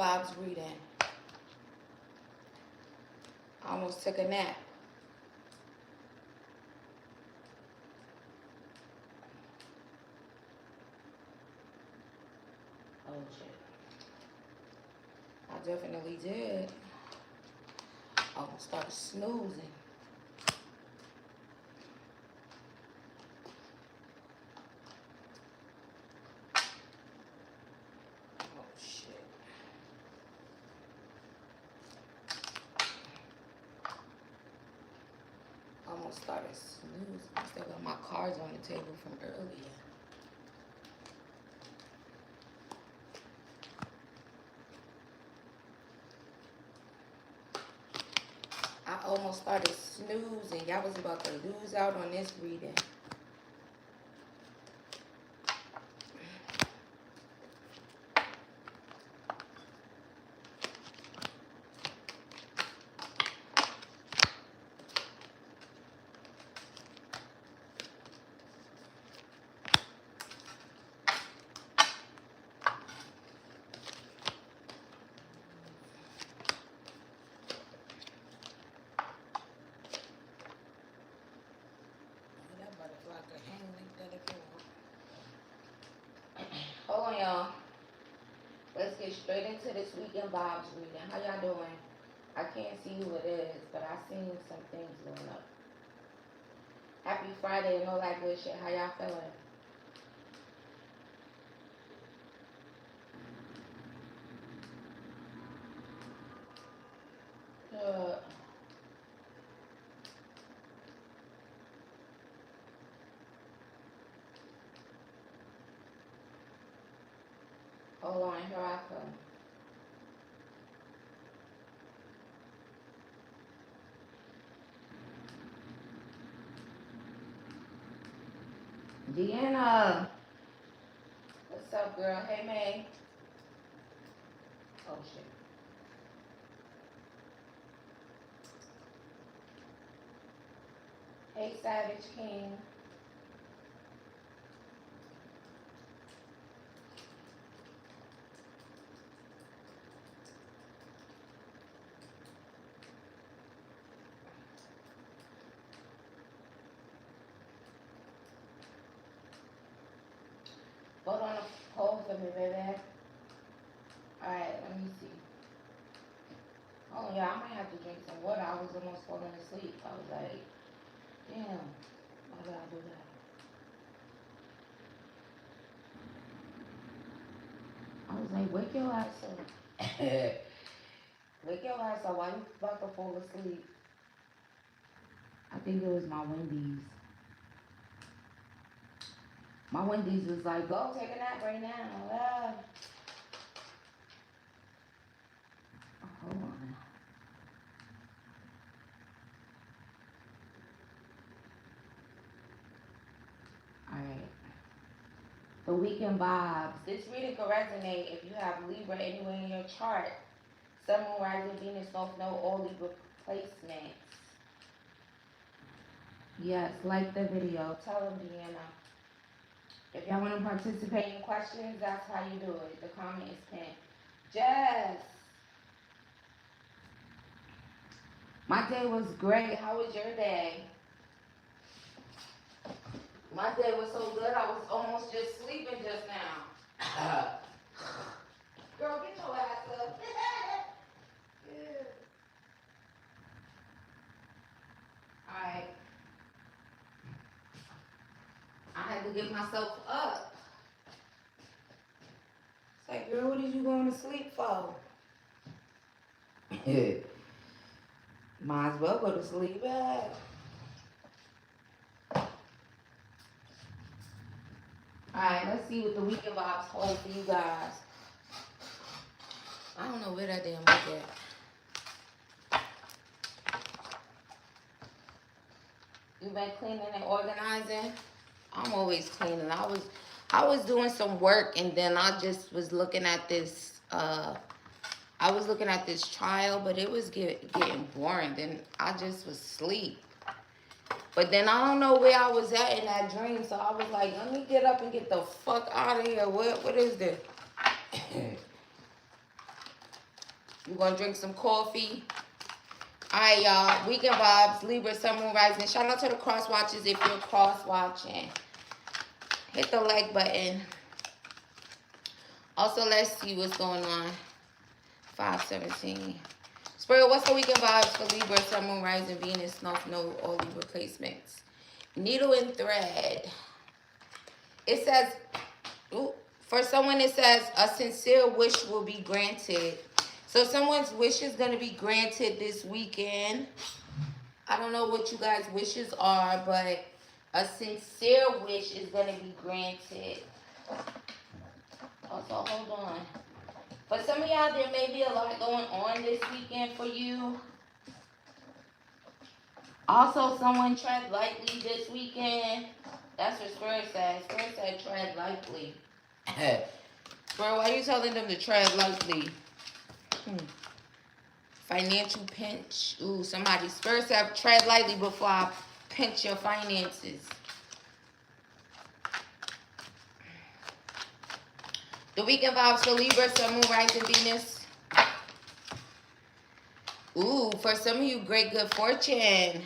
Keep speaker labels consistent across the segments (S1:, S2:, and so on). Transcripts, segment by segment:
S1: vibes reading. I almost took a nap. Oh shit. I definitely did. I almost started snoozing. Oh shit. Almost started snoozing. I still got my cards on the table from earlier. I almost started snoozing. Y'all was about to lose out on this reading. Hold on, y'all. Let's get straight into this weekend vibes reading. How y'all doing? I can't see who it is, but I seen some things going up. Happy Friday and all that good shit. How y'all feeling? Hold on, here I come. Deanna. What's up, girl? Hey, May. Oh, shit. Hey, Savage King. Hold for me, baby. Alright, let me see. Oh, yeah, I might have to drink some water. I was almost falling asleep. I was like, damn, why did I do that? I was like, wake your ass up. Wake your ass up. Why you about to fall asleep? I think it was my Wendy's. My Wendy's was like, go take a nap right now. Hold on. Alright. The weekend vibes. This reading could resonate if you have Libra anywhere in your chart. Sun, Moon, Rising, Venus, North Node, all Libra placements. Yes, like the video. Tell them, Deanna. If y'all want to participate in questions, that's how you do it. The comment is pinned. Jess. My day was great. How was your day? My day was so good, I was almost just sleeping just now. Girl, get your ass up. Yeah. Alright. I had to get myself up. It's like, girl, what did you going to sleep for? Might as well go to sleep. Alright, let's see what the weekend vibes hold for you guys. I don't know where that damn book at. You been cleaning and organizing? I'm always cleaning. I was doing some work and then I just was looking at this trial, but it was getting boring. Then I just was asleep. But then I don't know where I was at in that dream, so I was like, let me get up and get the fuck out of here. What is this? You're going to drink some coffee. All right, y'all. Weekend vibes, Libra, Sun, Moon, Rising. Shout out to the cross watchers if you're cross watching. Hit the like button. Also, let's see what's going on. 517. Spirit, what's the weekend vibes for Libra, Sun, Moon, Rising, Venus, North Node, all Libra placements? Needle and thread. It says, ooh, for someone it says, a sincere wish will be granted. So someone's wish is going to be granted this weekend. I don't know what you guys' wishes are, but a sincere wish is going to be granted. Also, hold on. For some of y'all, there may be a lot going on this weekend for you. Also, someone tread lightly this weekend. That's what Spirit said. Spirit said tread lightly. Spirit, why are you telling them to tread lightly? Financial pinch. Ooh, somebody. Spirit said tread lightly before I pinch your finances. The weekend vibes for Libra, Sun, Moon, Rising, Venus. Ooh, for some of you, great good fortune.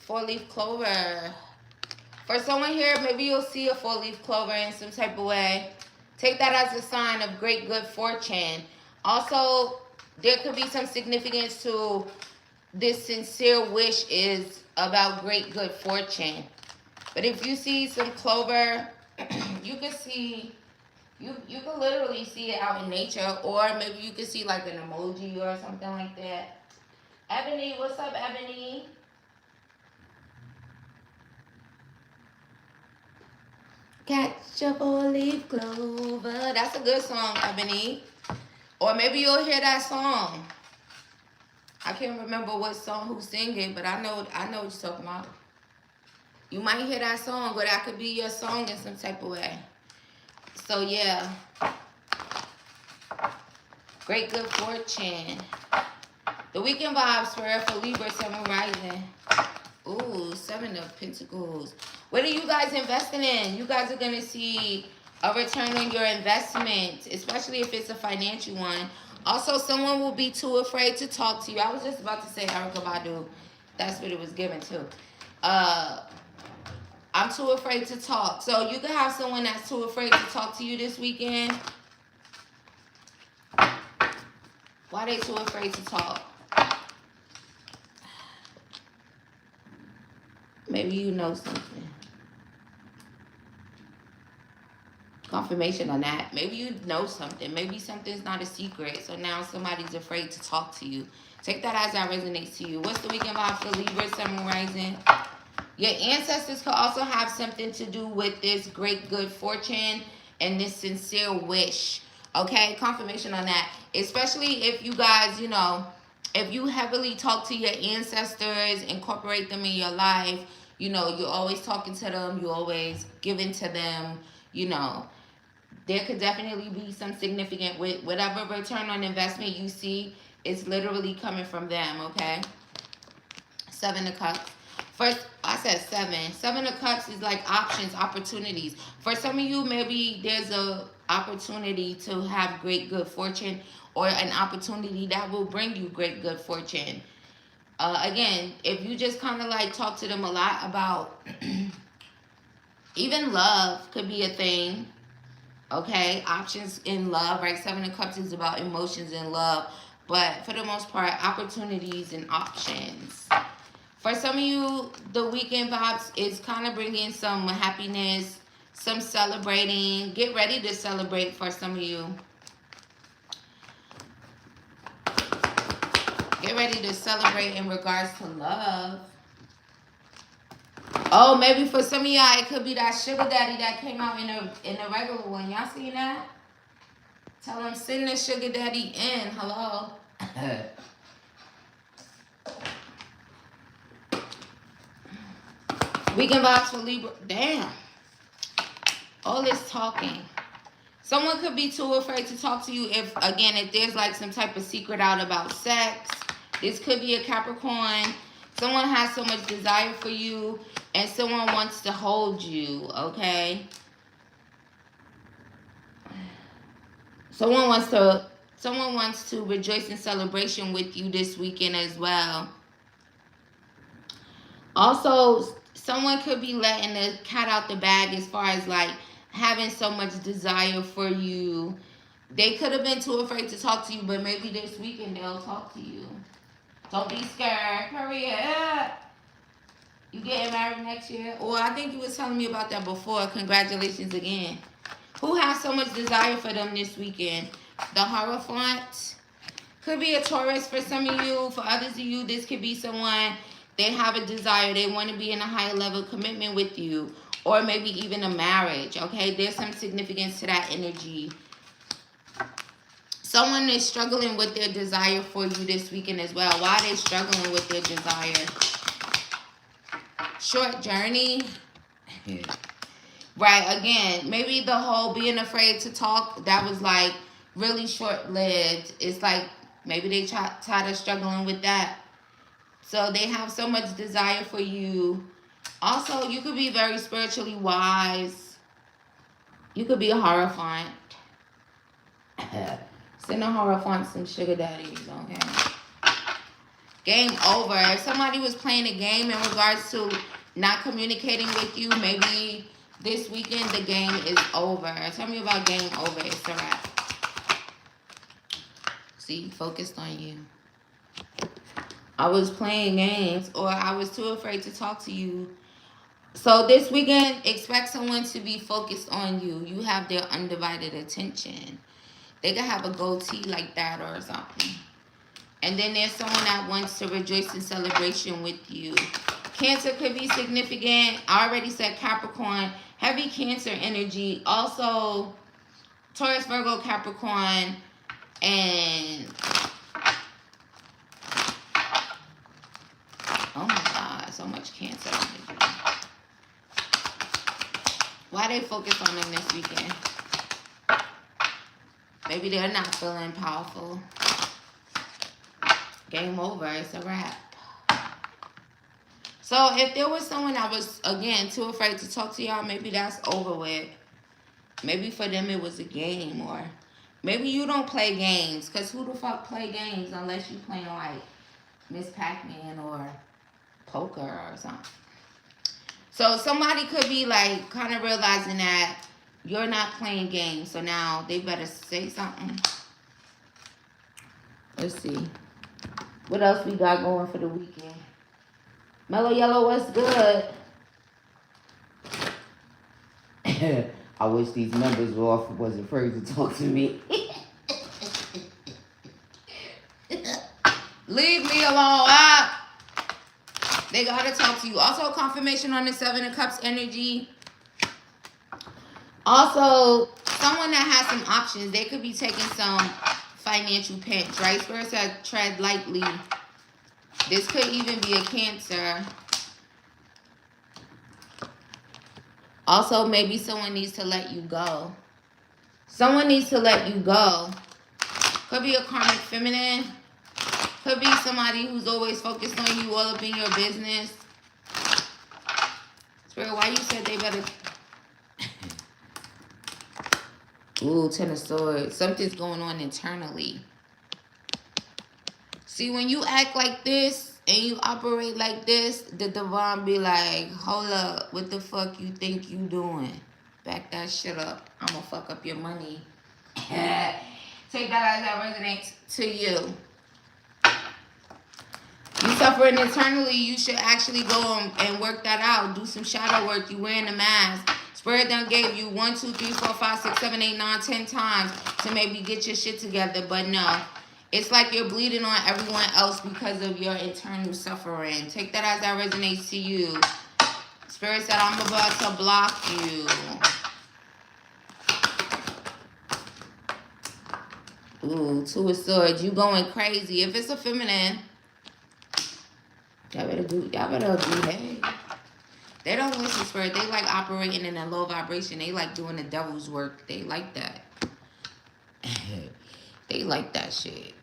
S1: 4-leaf clover. For someone here, maybe you'll see a 4-leaf clover in some type of way. Take that as a sign of great good fortune. Also, there could be some significance to this sincere wish is about great good fortune. But if you see some clover, you can see... You can literally see it out in nature, or maybe you can see like an emoji or something like that. Ebony, what's up, Ebony? Catch a 4-leaf clover. That's a good song, Ebony. Or maybe you'll hear that song. I can't remember what song, who sang it, but I know what you're talking about. You might hear that song, or that could be your song in some type of way. So, yeah. Great good fortune. The weekend vibes for Libra, 7 rising. Ooh, 7 of Pentacles. What are you guys investing in? You guys are going to see a return on your investment, especially if it's a financial one. Also, someone will be too afraid to talk to you. I was just about to say Erykah Badu. That's what it was given to. I'm too afraid to talk. So you can have someone that's too afraid to talk to you this weekend. Why are they too afraid to talk? Maybe you know something. Confirmation on that. Maybe you know something. Maybe something's not a secret. So now somebody's afraid to talk to you. Take that as that resonates to you. What's the weekend vibe for Libra, Sun, Rising? Your ancestors could also have something to do with this great good fortune and this sincere wish. Okay, confirmation on that. Especially if you guys, you know, if you heavily talk to your ancestors, incorporate them in your life, you know, you're always talking to them, you're always giving to them, you know, there could definitely be some significant, with whatever return on investment you see, it's literally coming from them, okay? 7 of Cups. First, I said 7. 7 of Cups is like options, opportunities. For some of you, maybe there's a opportunity to have great good fortune, or an opportunity that will bring you great good fortune. Again, if you just kind of like talk to them a lot about even love could be a thing. Okay, options in love, right? 7 of Cups is about emotions and love. But for the most part, opportunities and options. For some of you, the weekend vibes is kind of bringing some happiness, some celebrating. Get ready to celebrate for some of you. Get ready to celebrate in regards to love. Oh, maybe for some of y'all, it could be that sugar daddy that came out in the regular one. Y'all seen that? Tell them, send the sugar daddy in. Hello. Weekend vibes for Libra. Damn. All this talking. Someone could be too afraid to talk to you if there's like some type of secret out about sex. This could be a Capricorn. Someone has so much desire for you and someone wants to hold you, okay? Someone wants to Someone wants to rejoice in celebration with you this weekend as well. Also, someone could be letting the cat out the bag as far as like having so much desire for you. They could have been too afraid to talk to you, but maybe this weekend they'll talk to you. Don't be scared. Hurry up. You getting married next year? Or I think you was telling me about that before. Congratulations again. Who has so much desire for them this weekend? The Hierophant. Could be a Taurus for some of you. For others of you, this could be someone, they have a desire. They want to be in a higher level commitment with you. Or maybe even a marriage. Okay? There's some significance to that energy. Someone is struggling with their desire for you this weekend as well. Why are they struggling with their desire? Short journey. Right, again, maybe the whole being afraid to talk, that was like really short-lived. It's like maybe they tired of struggling with that. So they have so much desire for you. Also, you could be very spiritually wise. You could be a Hierophant. Send a Hierophant some sugar daddies, okay? Game over. If somebody was playing a game in regards to not communicating with you, maybe this weekend the game is over. Tell me about game over. It's a wrap. See, focused on you. I was playing games or I was too afraid to talk to you. So this weekend, expect someone to be focused on you. You have their undivided attention. They could have a goatee like that or something. And then there's someone that wants to rejoice in celebration with you. Cancer could be significant. I already said Capricorn. Heavy Cancer energy. Also, Taurus, Virgo, Capricorn. And oh my God, so much Cancer energy. Why they focus on them this weekend? Maybe they're not feeling powerful. Game over. It's a wrap. So if there was someone that was, again, too afraid to talk to y'all, maybe that's over with. Maybe for them it was a game. Or maybe you don't play games. Because who the fuck play games unless you playing like Miss Pac-Man or poker or something. So somebody could be like kind of realizing that you're not playing games. So now they better say something. Let's see. What else we got going for the weekend? Mellow Yellow, what's good? I wish these members was afraid to talk to me. Leave me alone. They gotta talk to you. Also, confirmation on the Seven of Cups energy. Also, someone that has some options. They could be taking some financial pinch, right? Spirit said tread lightly. This could even be a Cancer. Also, maybe someone needs to let you go. Someone needs to let you go. Could be a karmic feminine. Could be somebody who's always focused on you, all up in your business. Spirit, why you said they better... Ooh, Ten of Swords. Something's going on internally. See, when you act like this and you operate like this, the divine be like, hold up, what the fuck you think you doing? Back that shit up. I'm gonna fuck up your money. Take that as that resonates to you. You suffering internally, you should actually go and work that out. Do some shadow work. You wearing a mask. Spirit done gave you 1, 2, 3, 4, 5, 6, 7, 8, 9, 10 times to maybe get your shit together, but no. It's like you're bleeding on everyone else because of your internal suffering. Take that as that resonates to you. Spirit said, I'm about to block you. Ooh, Two of Swords. You going crazy. If it's a feminine, y'all better behave. They don't listen, Spirit. They like operating in a low vibration. They like doing the devil's work. They like that. They like that shit.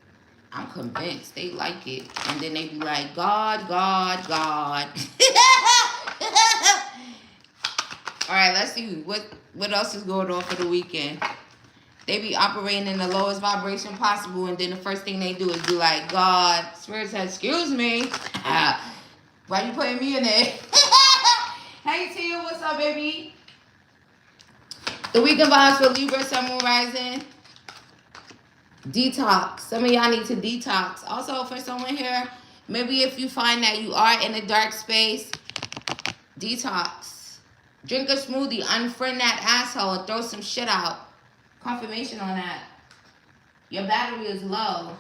S1: I'm convinced they like it. And then they be like, God, God, God. All right, let's see what else is going on for the weekend. They be operating in the lowest vibration possible, and then the first thing they do is be like, God, Spirit says, excuse me. Why you putting me in there? Hey, Tia, what's up, baby? The weekend vibes for Libra, Sun, Moon, Rising. Detox. Some of y'all need to detox. Also, for someone here, maybe if you find that you are in a dark space, detox. Drink a smoothie. Unfriend that asshole and throw some shit out. Confirmation on that. Your battery is low.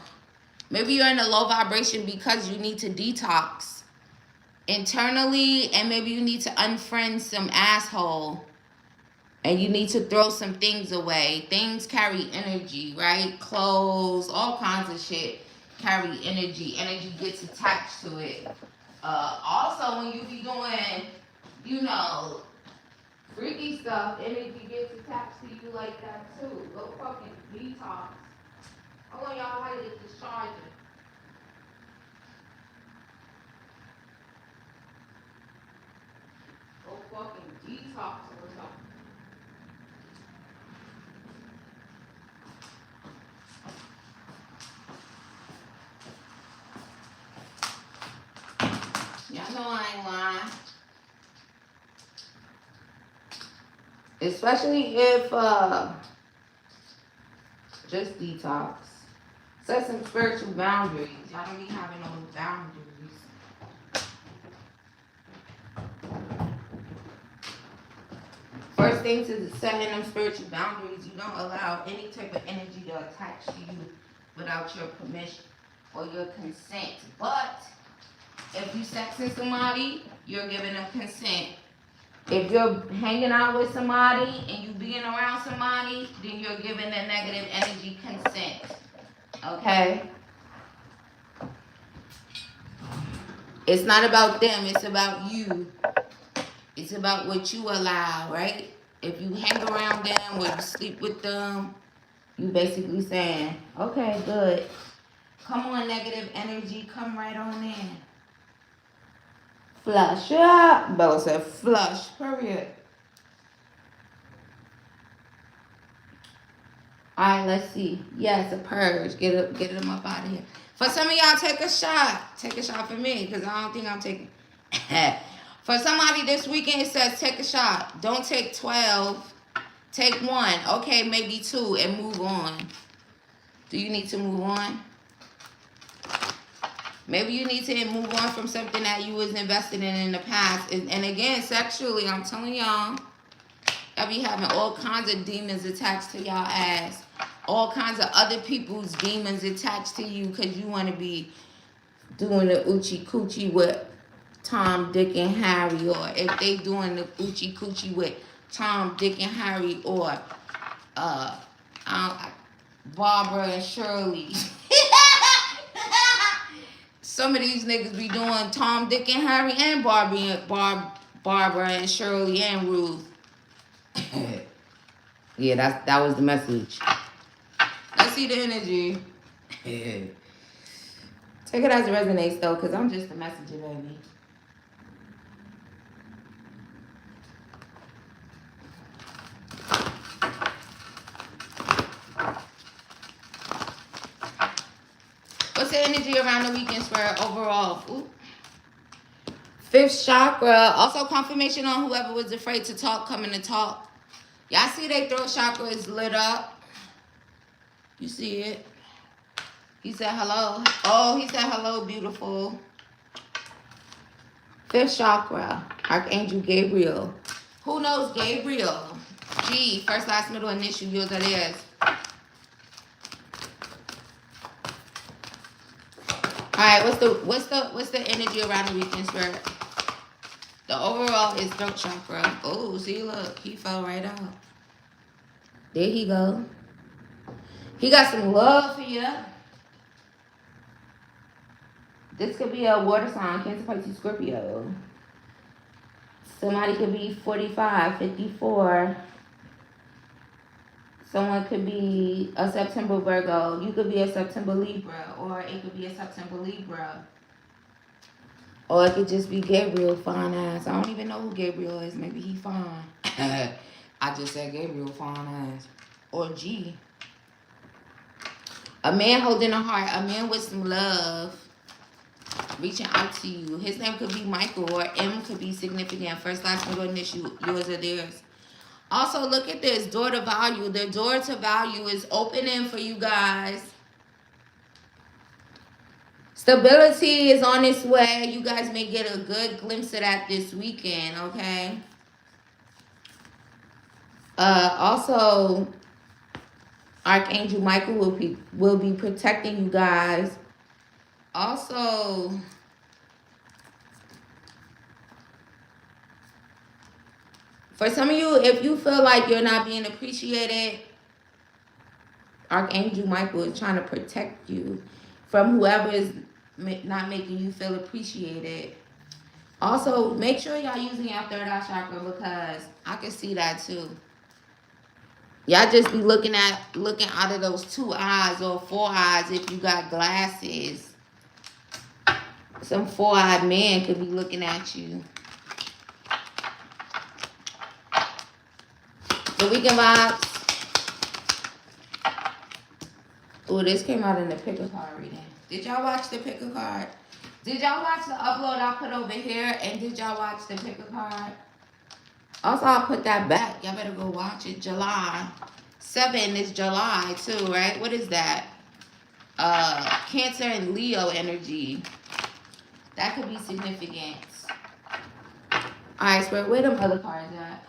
S1: Maybe you're in a low vibration because you need to detox internally, and maybe you need to unfriend some asshole, and you need to throw some things away. Things carry energy, right? Clothes, all kinds of shit carry energy. Energy gets attached to it. Also, when you be doing, you know, freaky stuff, energy gets attached to you like that too. Go fucking detox. I want y'all how to get this charger. Go fucking detox or something. Y'all know I ain't lying. Especially if, just detox. Set some spiritual boundaries. Y'all don't be having no boundaries. First thing to setting them spiritual boundaries, you don't allow any type of energy to attach to you without your permission or your consent. But if you sexing somebody, you're giving them consent. If you're hanging out with somebody and you being around somebody, then you're giving the negative energy consent. Okay? It's not about them, it's about you. It's about what you allow, right? If you hang around them or you sleep with them, you basically saying, okay, good. Come on, negative energy, come right on in. Flush up. Bella said flush, period. Alright, let's see. Yes, a purge. Get them up out of here. For some of y'all, take a shot. Take a shot for me, because I don't think I'm taking. For somebody this weekend, it says take a shot. Don't take 12. Take 1. Okay, maybe 2 and move on. Do you need to move on? Maybe you need to move on from something that you was invested in the past. And again, sexually, I'm telling y'all, y'all be having all kinds of demons attached to y'all ass. All kinds of other people's demons attached to you because you want to be doing the oochie coochie with Tom, Dick, and Harry. Or if they doing the oochie coochie with Tom, Dick, and Harry. Or Barbara and Shirley. Some of these niggas be doing Tom, Dick, and Harry and Barbara and Shirley and Ruth. Yeah, that was the message. Let's see the energy. Take it as it resonates though, because I'm just a messenger, baby. What's the energy around the weekend square overall? Ooh. 5th chakra. Also confirmation on whoever was afraid to talk, coming to talk. Y'all see their throat chakra is lit up. You see it. He said hello. Oh, he said hello, beautiful. 5th chakra. Archangel Gabriel. Who knows Gabriel? G. First, last, middle, initial. Yours or theirs. Alright, what's the energy around the weekend spirit? The overall is throat chakra. Oh, see, look, he fell right out. There he go. He got some love for you. This could be a water sign, Cancer, Pisces, Scorpio. Somebody could be 45, 54. Someone could be a September Virgo. You could be a September Libra. Or it could be a September Libra. Or it could just be Gabriel, fine ass. I don't even know who Gabriel is. Maybe he fine. I just said Gabriel, fine ass. Or G. A man holding a heart. A man with some love. Reaching out to you. His name could be Michael, or M could be significant. First, last, middle initial, yours or theirs. Also, look at this. Door to value. The door to value is opening for you guys. Stability is on its way. You guys may get a good glimpse of that this weekend, okay? Also, Archangel Michael will be protecting you guys. Also, for some of you, if you feel like you're not being appreciated, Archangel Michael is trying to protect you from whoever is not making you feel appreciated. Also, make sure y'all using your third eye chakra, because I can see that too. Y'all just be looking out of those 2 eyes or 4 eyes if you got glasses. Some 4-eyed man could be looking at you. The weekend vibes. Oh, this came out in the pick a card reading. Did y'all watch the pick a card? Did y'all watch the upload I put over here? And did y'all watch the pick a card? Also, I'll put that back. Y'all better go watch it. July 7 is July too, right? What is that? Cancer and Leo energy. That could be significant. Alright, Spirit, where them other cards at?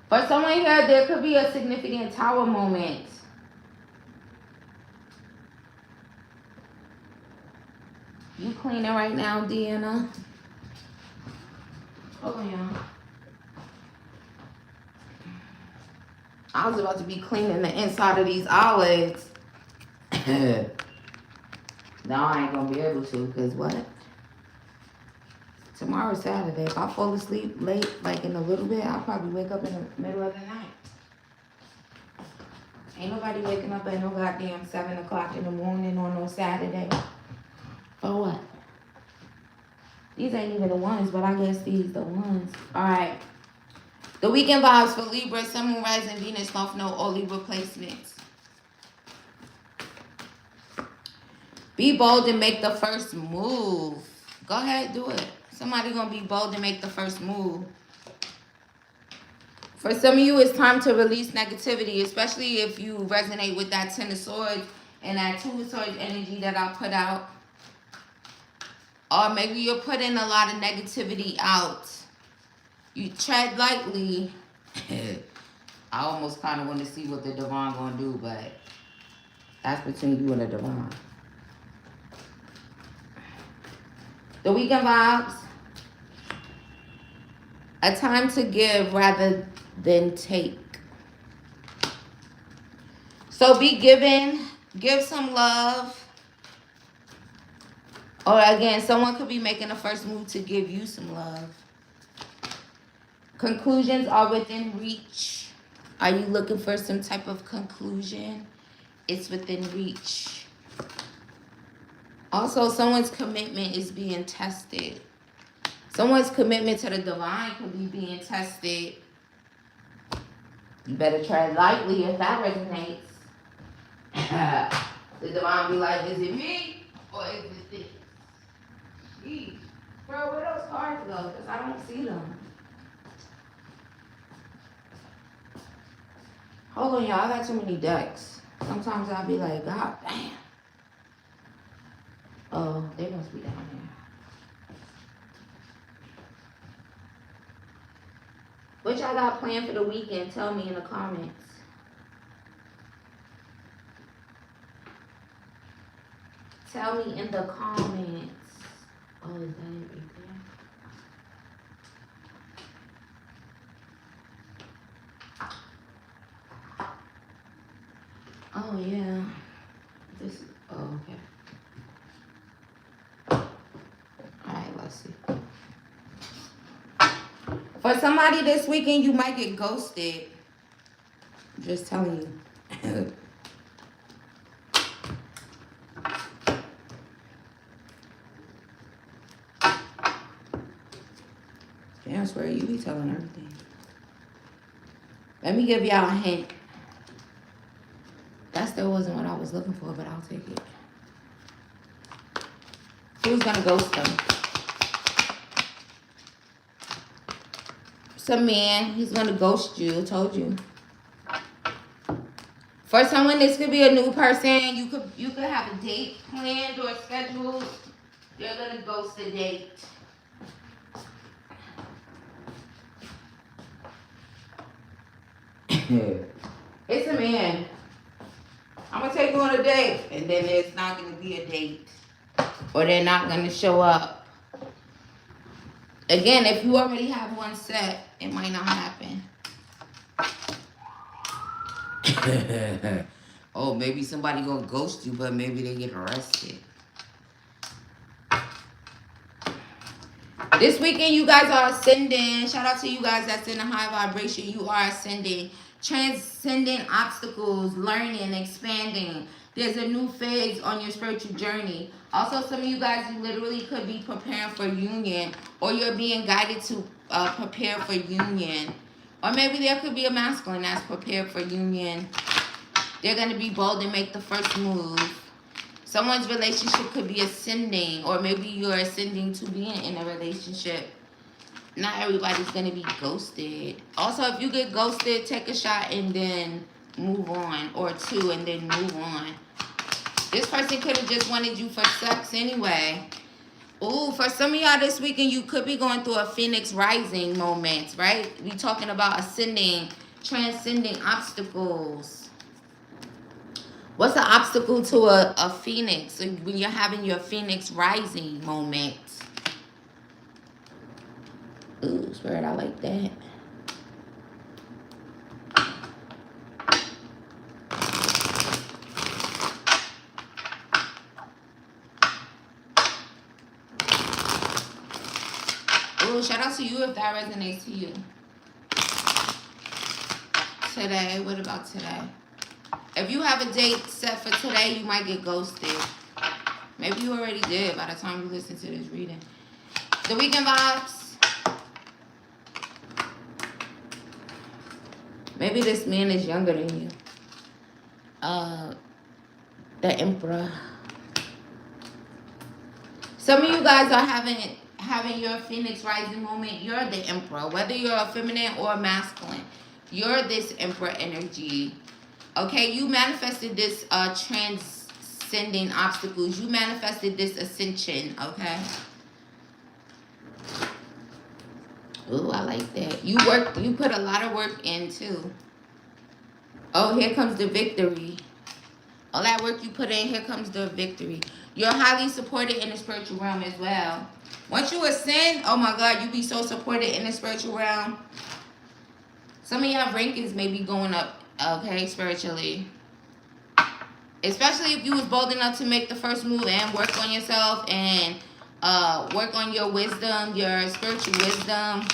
S1: For someone here, there could be a significant tower moment. You cleaning right now, Deanna? Hold on, y'all. I was about to be cleaning the inside of these eyelids. No, I ain't gonna be able to, because what? Tomorrow's Saturday. If I fall asleep late, like in a little bit, I'll probably wake up in the middle of the night. Ain't nobody waking up at no goddamn 7 o'clock in the morning on no Saturday. For what? These ain't even the ones, but I guess these the ones. Alright. The weekend vibes for Libra, Sun, Moon, Rising, Venus, North Node, or Libra placements. Be bold and make the first move. Go ahead, do it. Somebody gonna be bold and make the first move. For some of you, it's time to release negativity, especially if you resonate with that 10 of Swords and that 2 of Swords energy that I put out. Or maybe you're putting a lot of negativity out. You tread lightly. I almost kind of want to see what the Divine gonna do, but that's between you and the Divine. The weekend vibes. A time to give rather than take. So be giving. Give some love. Or again, someone could be making the first move to give you some love. Conclusions are within reach. Are you looking for some type of conclusion? It's within reach. Also, someone's commitment is being tested. Someone's commitment to the Divine could be being tested. You better tread lightly if that resonates. The Divine be like, is it me or is it this? Jeez. Bro, where those cards go? Because I don't see them. Hold on, y'all. I got too many decks. Sometimes I'll be like, God damn. Oh, they must be down here. What y'all got planned for the weekend? Tell me in the comments. Tell me in the comments. Oh, is that it right there? Oh, yeah. This, oh, okay. Alright, let's see. For somebody this weekend, you might get ghosted. Just telling you. Damn, I swear you be telling everything. Let me give y'all a hint. That still wasn't what I was looking for, but I'll take it. Who's gonna ghost them? Some man, he's gonna ghost you. Told you. For someone, this could be a new person. You could have a date planned or scheduled. They're gonna ghost the date. It's a man. I'm gonna take you on a date, and then there's not gonna be a date, or they're not gonna show up. Again, if you already have one set, it might not happen. Oh, maybe somebody gonna ghost you, but maybe they get arrested. This weekend, you guys are ascending. Shout out to you guys that's in a high vibration. You are ascending, transcending obstacles, learning, expanding. There's a new phase on your spiritual journey. Also, some of you guys, you literally could be preparing for union, or you're being guided to prepare for union. Or maybe there could be a masculine that's prepared for union. They're going to be bold and make the first move. Someone's relationship could be ascending, or maybe you're ascending to being in a relationship. Not everybody's going to be ghosted. Also, if you get ghosted, take a shot and then move on, or two and then move on. This person could have just wanted you for sex anyway. Ooh, for some of y'all this weekend, you could be going through a Phoenix rising moment, right? We talking about ascending, transcending obstacles. What's the obstacle to a Phoenix when you're having your Phoenix rising moment? Ooh, Spirit, I like that. Ooh, shout out to you if that resonates to you. Today, what about today? If you have a date set for today, you might get ghosted. Maybe you already did by the time you listen to this reading. The weekend vibes. Maybe this man is younger than you. The Emperor. Some of you guys are having your Phoenix rising moment. You're the Emperor. Whether you're a feminine or a masculine, you're this Emperor energy. Okay, you manifested this transcending obstacles. You manifested this ascension, okay? Ooh, I like that. You put a lot of work in too. Oh, here comes the victory. All that work you put in, here comes the victory. You're highly supported in the spiritual realm as well. Once you ascend, oh my God, you be so supported in the spiritual realm. Some of y'all rankings may be going up, okay, spiritually. Especially if you was bold enough to make the first move and work on yourself and work on your wisdom, your spiritual wisdom.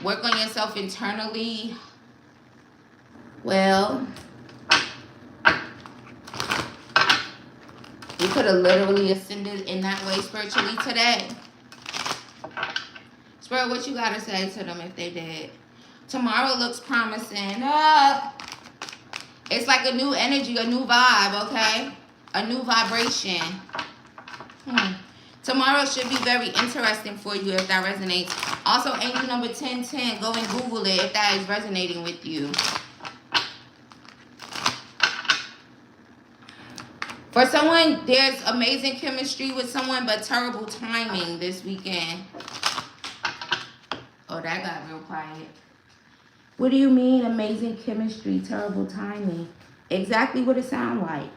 S1: Work on yourself internally. Well, you could have literally ascended in that way spiritually today. Spirit, what you got to say to them if they did? Tomorrow looks promising. It's like a new energy, a new vibe, okay? A new vibration. Tomorrow should be very interesting for you if that resonates. Also, angel number 1010, go and Google it if that is resonating with you. For someone, there's amazing chemistry with someone, but terrible timing this weekend. Oh, that got real quiet. What do you mean, amazing chemistry, terrible timing? Exactly what it sounds like.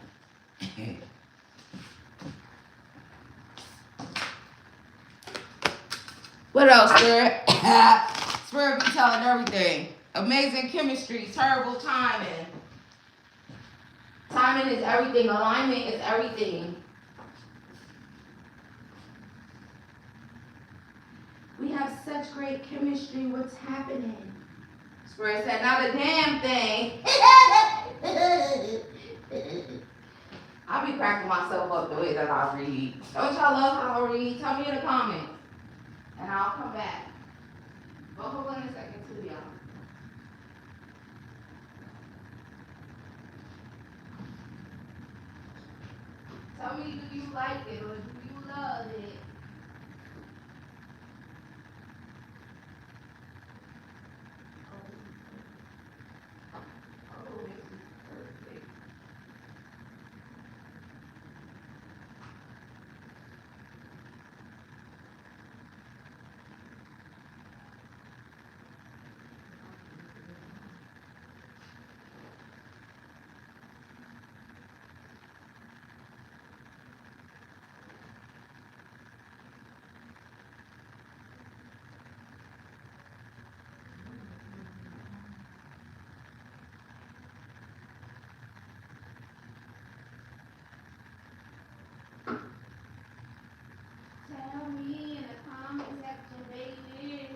S1: What else, Spirit? Spirit be telling everything. Amazing chemistry, terrible timing. Timing is everything. Alignment is everything. We have such great chemistry. What's happening? Spirit said, not a damn thing. I'll be cracking myself up the way that I read. Don't y'all love how I read? Tell me in the comments. And I'll come back. But hold on a second too, y'all. Tell me, do you like it or do you love it? Oh, this is perfect. Tell me in the comment section, baby.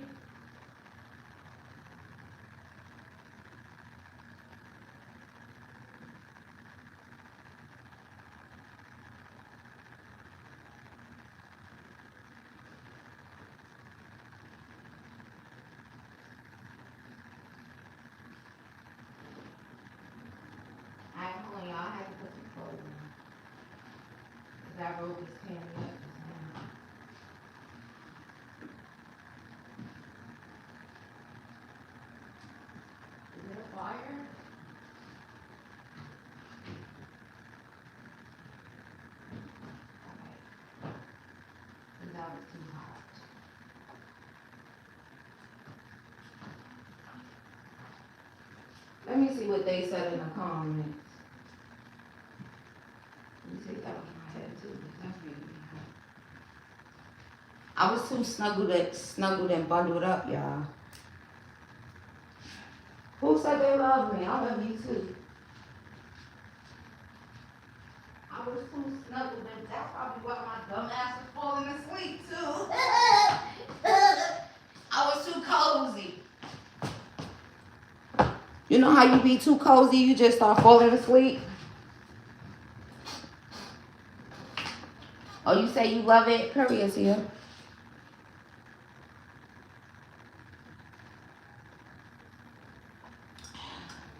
S1: Alright, hold on, y'all. I have to put some clothes on. That robe is tearing me up this morning. Is it a fire? Alright. Because that was too hot. Let me see what they said in the comments. Let me take that off my head too, because that's really hot. I was too snuggled and bundled up, y'all. Who said they love me? I love you too. I was too snuggled and that's probably why my dumb ass was falling asleep too. I was too cozy. You know how you be too cozy, you just start falling asleep? Oh, you say you love it? Curry is here.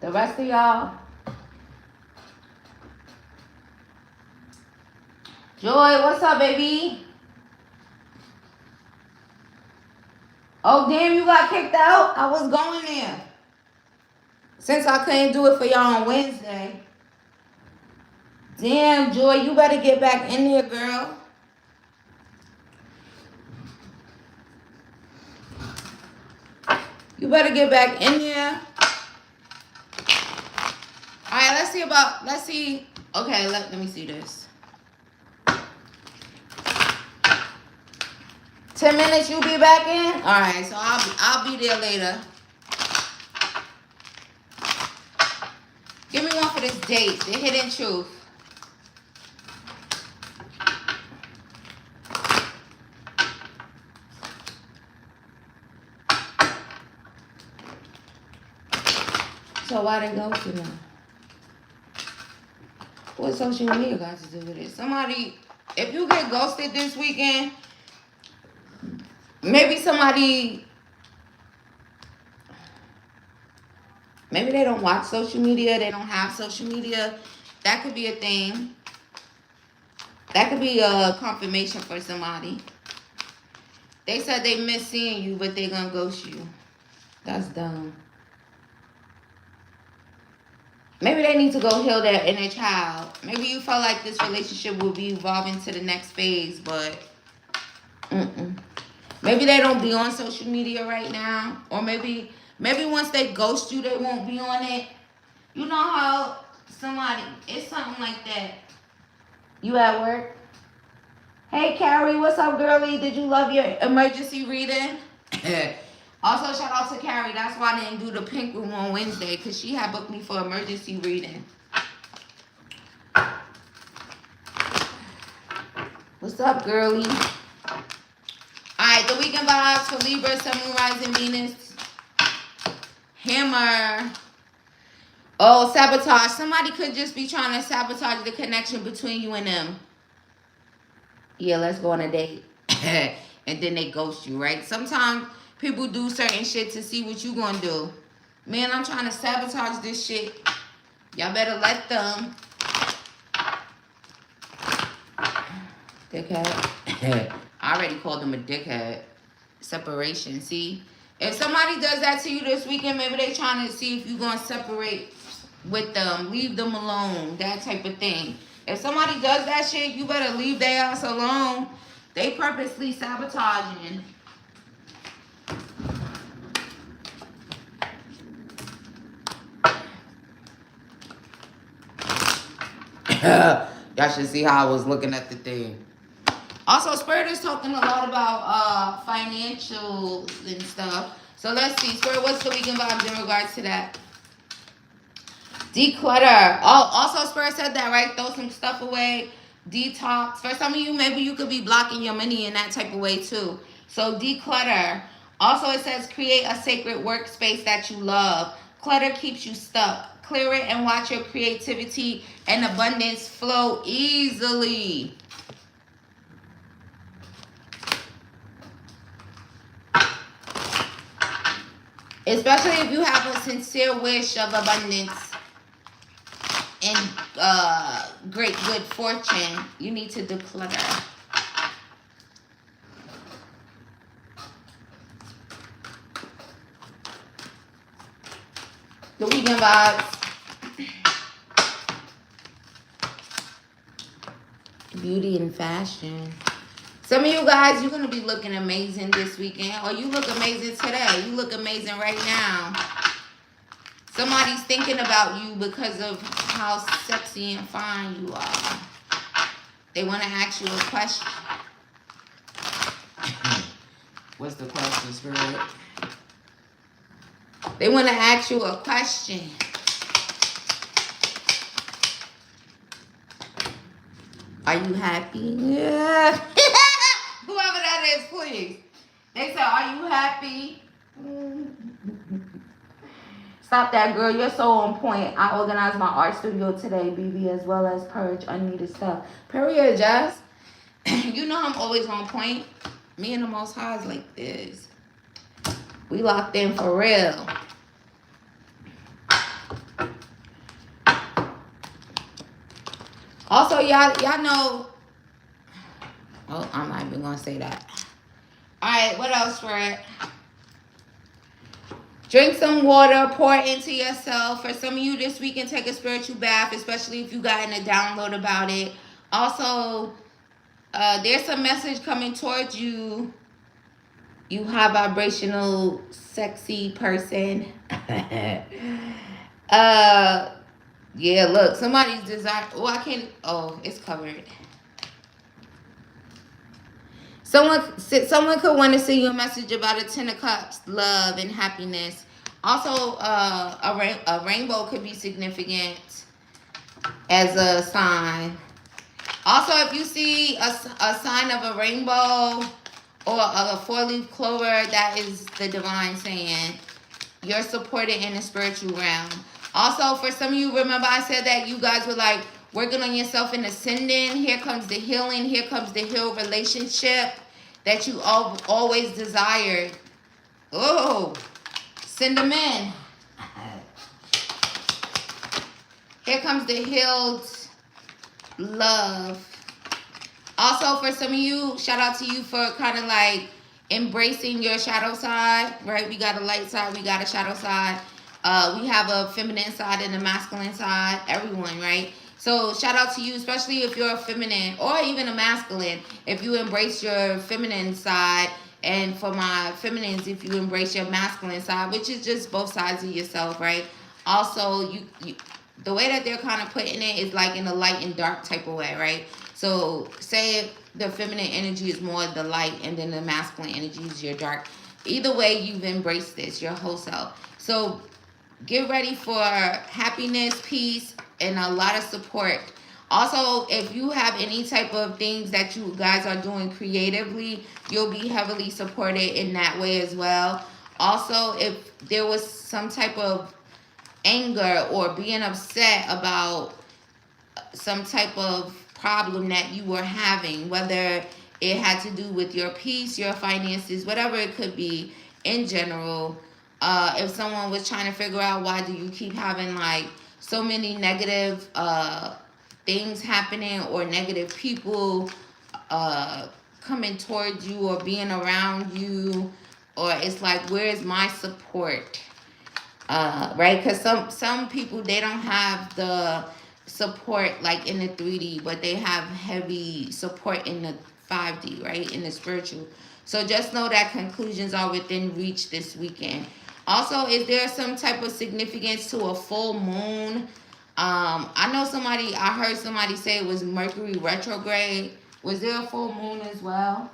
S1: The rest of y'all. Joy, what's up, baby? Oh, damn, you got kicked out? I was going there. Since I couldn't do it for y'all on Wednesday. Damn, Joy, you better get back in there, girl. You better get back in there. All right, let's see. Okay, let me see this. 10 minutes, you be back in? All right, so I'll be there later. Give me one for this date, the hidden truth. So why they ghosting them? What social media got to do with it? Somebody, if you get ghosted this weekend, maybe they don't watch social media, they don't have social media. That could be a thing. That could be a confirmation for somebody. They said they miss seeing you, but they gonna ghost you. That's dumb. Maybe they need to go heal their inner child. Maybe you felt like this relationship will be evolving to the next phase, but maybe they don't be on social media right now. Or maybe once they ghost you, they won't be on it. You know how it's something like that. You at work? Hey, Carrie, what's up, girlie? Did you love your emergency reading? Also, shout out to Carrie. That's why I didn't do the pink room on Wednesday, because she had booked me for emergency reading. What's up, girlie? All right, the weekend vibes for Libra, Sun, Moon, Rising, Venus. Hammer. Oh, sabotage. Somebody could just be trying to sabotage the connection between you and them. Yeah, let's go on a date. And then they ghost you, right? Sometimes people do certain shit to see what you gonna do. Man, I'm trying to sabotage this shit. Y'all better let them. Dickhead. I already called him a dickhead. Separation, see? If somebody does that to you this weekend, maybe they trying to see if you're going to separate with them, leave them alone, that type of thing. If somebody does that shit, you better leave their ass alone. They purposely sabotaging. Y'all should see how I was looking at the thing. Also, Spirit is talking a lot about financials and stuff. So let's see. Spirit, what's the weekend vibes in regards to that? Declutter. Oh, also Spirit said that, right? Throw some stuff away. Detox. For some of you, maybe you could be blocking your money in that type of way too. So declutter. Also, it says create a sacred workspace that you love. Clutter keeps you stuck. Clear it and watch your creativity and abundance flow easily. Especially if you have a sincere wish of abundance and great good fortune, you need to declutter. The weekend vibes. Beauty and fashion. Some of you guys, you're going to be looking amazing this weekend. Or you look amazing today. You look amazing right now. Somebody's thinking about you because of how sexy and fine you are. They want to ask you a question. What's the question, Spirit? They want to ask you a question. Are you happy? Yeah. Whoever that is, please. They say, are you happy? Stop that, girl. You're so on point. I organized my art studio today, BB, as well as purge unneeded stuff. Period, Jess. You know I'm always on point. Me and the Most High is like this. We locked in for real. Also, y'all know. Oh, I'm not even gonna say that. All right, what else, Fred? Drink some water, pour into yourself. For some of you this weekend, take a spiritual bath, especially if you gotten a download about it. Also, there's a message coming towards you. You high vibrational, sexy person. Yeah, look, somebody's desire. Oh, I can't. Oh, it's covered. Someone could want to send you a message about a 10 of cups, love and happiness. Also, a rainbow could be significant as a sign. Also, if you see a sign of a rainbow or a four-leaf clover, that is the divine saying you're supported in the spiritual realm. Also, for some of you, remember I said that you guys were like working on yourself and ascending. Here comes the healing. Here comes the healed relationship that you always desired. Oh, send them in. Here comes the healed love. Also, for some of you, shout out to you for kind of like embracing your shadow side, right? We got a light side, we got a shadow side. We have a feminine side and a masculine side, everyone, right? So shout out to you, especially if you're a feminine or even a masculine, if you embrace your feminine side. And for my feminines, if you embrace your masculine side, which is just both sides of yourself, right? Also, you the way that they're kind of putting it is like in a light and dark type of way, right? So say the feminine energy is more the light and then the masculine energy is your dark. Either way, you've embraced this, your whole self. So get ready for happiness, peace, and a lot of support. Also, if you have any type of things that you guys are doing creatively, you'll be heavily supported in that way as well. Also, if there was some type of anger or being upset about some type of problem that you were having, whether it had to do with your peace, your finances, whatever it could be in general. If someone was trying to figure out why do you keep having like so many negative things happening or negative people coming towards you or being around you, or it's like, where's my support? Right? Because some people, they don't have the support like in the 3D, but they have heavy support in the 5D, right? In the spiritual. So just know that conclusions are within reach this weekend. Also, is there some type of significance to a full moon? I know I heard somebody say it was Mercury retrograde. Was there a full moon as well?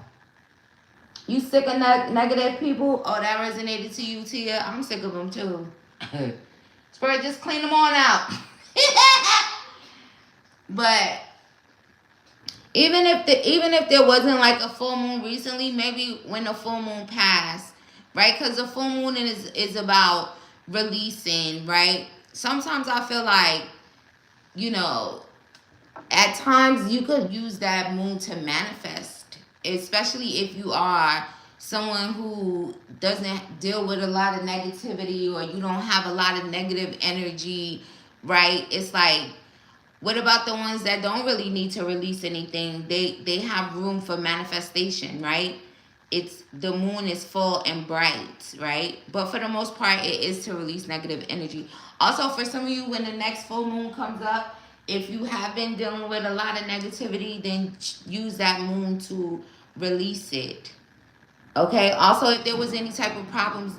S1: You sick of negative people? Oh, that resonated to you, Tia? I'm sick of them too. Spirit, just clean them on out. But even if there wasn't like a full moon recently, maybe when the full moon passed, right? Because the full moon is about releasing, right? Sometimes I feel like, you know, at times you could use that moon to manifest, especially if you are someone who doesn't deal with a lot of negativity, or you don't have a lot of negative energy, right? It's like, what about the ones that don't really need to release anything? They have room for manifestation, right? It's the moon is full and bright, right? But for the most part, it is to release negative energy. Also, for some of you, when the next full moon comes up, if you have been dealing with a lot of negativity, then use that moon to release it. Okay? Also, if there was any type of problems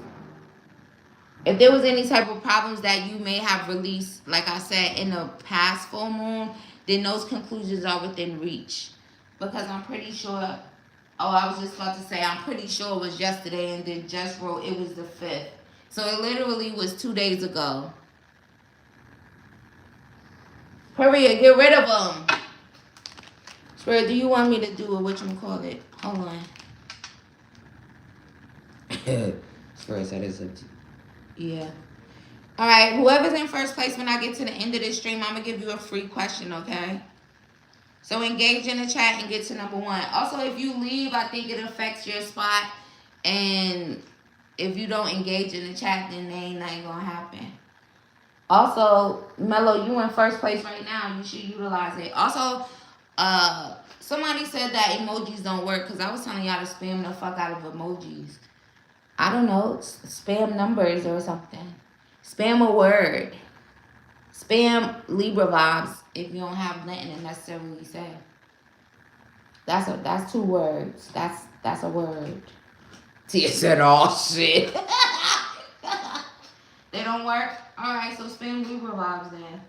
S1: that you may have released, like I said, in the past full moon, then those conclusions are within reach. Because I'm pretty sure, I was just about to say, I'm pretty sure it was yesterday, and then just wrote it was the 5th. So it literally was 2 days ago. Period. Get rid of them. Spirit, do you want me to do a whatchamacallit? Hold on. Spirit said it's up to you. Yeah. All right. Whoever's in first place when I get to the end of this stream, I'm going to give you a free question, okay? So engage in the chat and get to number 1. Also, if you leave, I think it affects your spot. And if you don't engage in the chat, then ain't nothing going to happen. Also, Mello, you in first place right now. You should utilize it. Also, somebody said that emojis don't work, because I was telling y'all to spam the fuck out of emojis. I don't know. Spam numbers or something. Spam a word. Spam Libra vibes if you don't have nothing to necessarily say. That's 2 words. That's a word. Tia said, "Oh shit." They don't work? Alright, so spam Libra vibes then.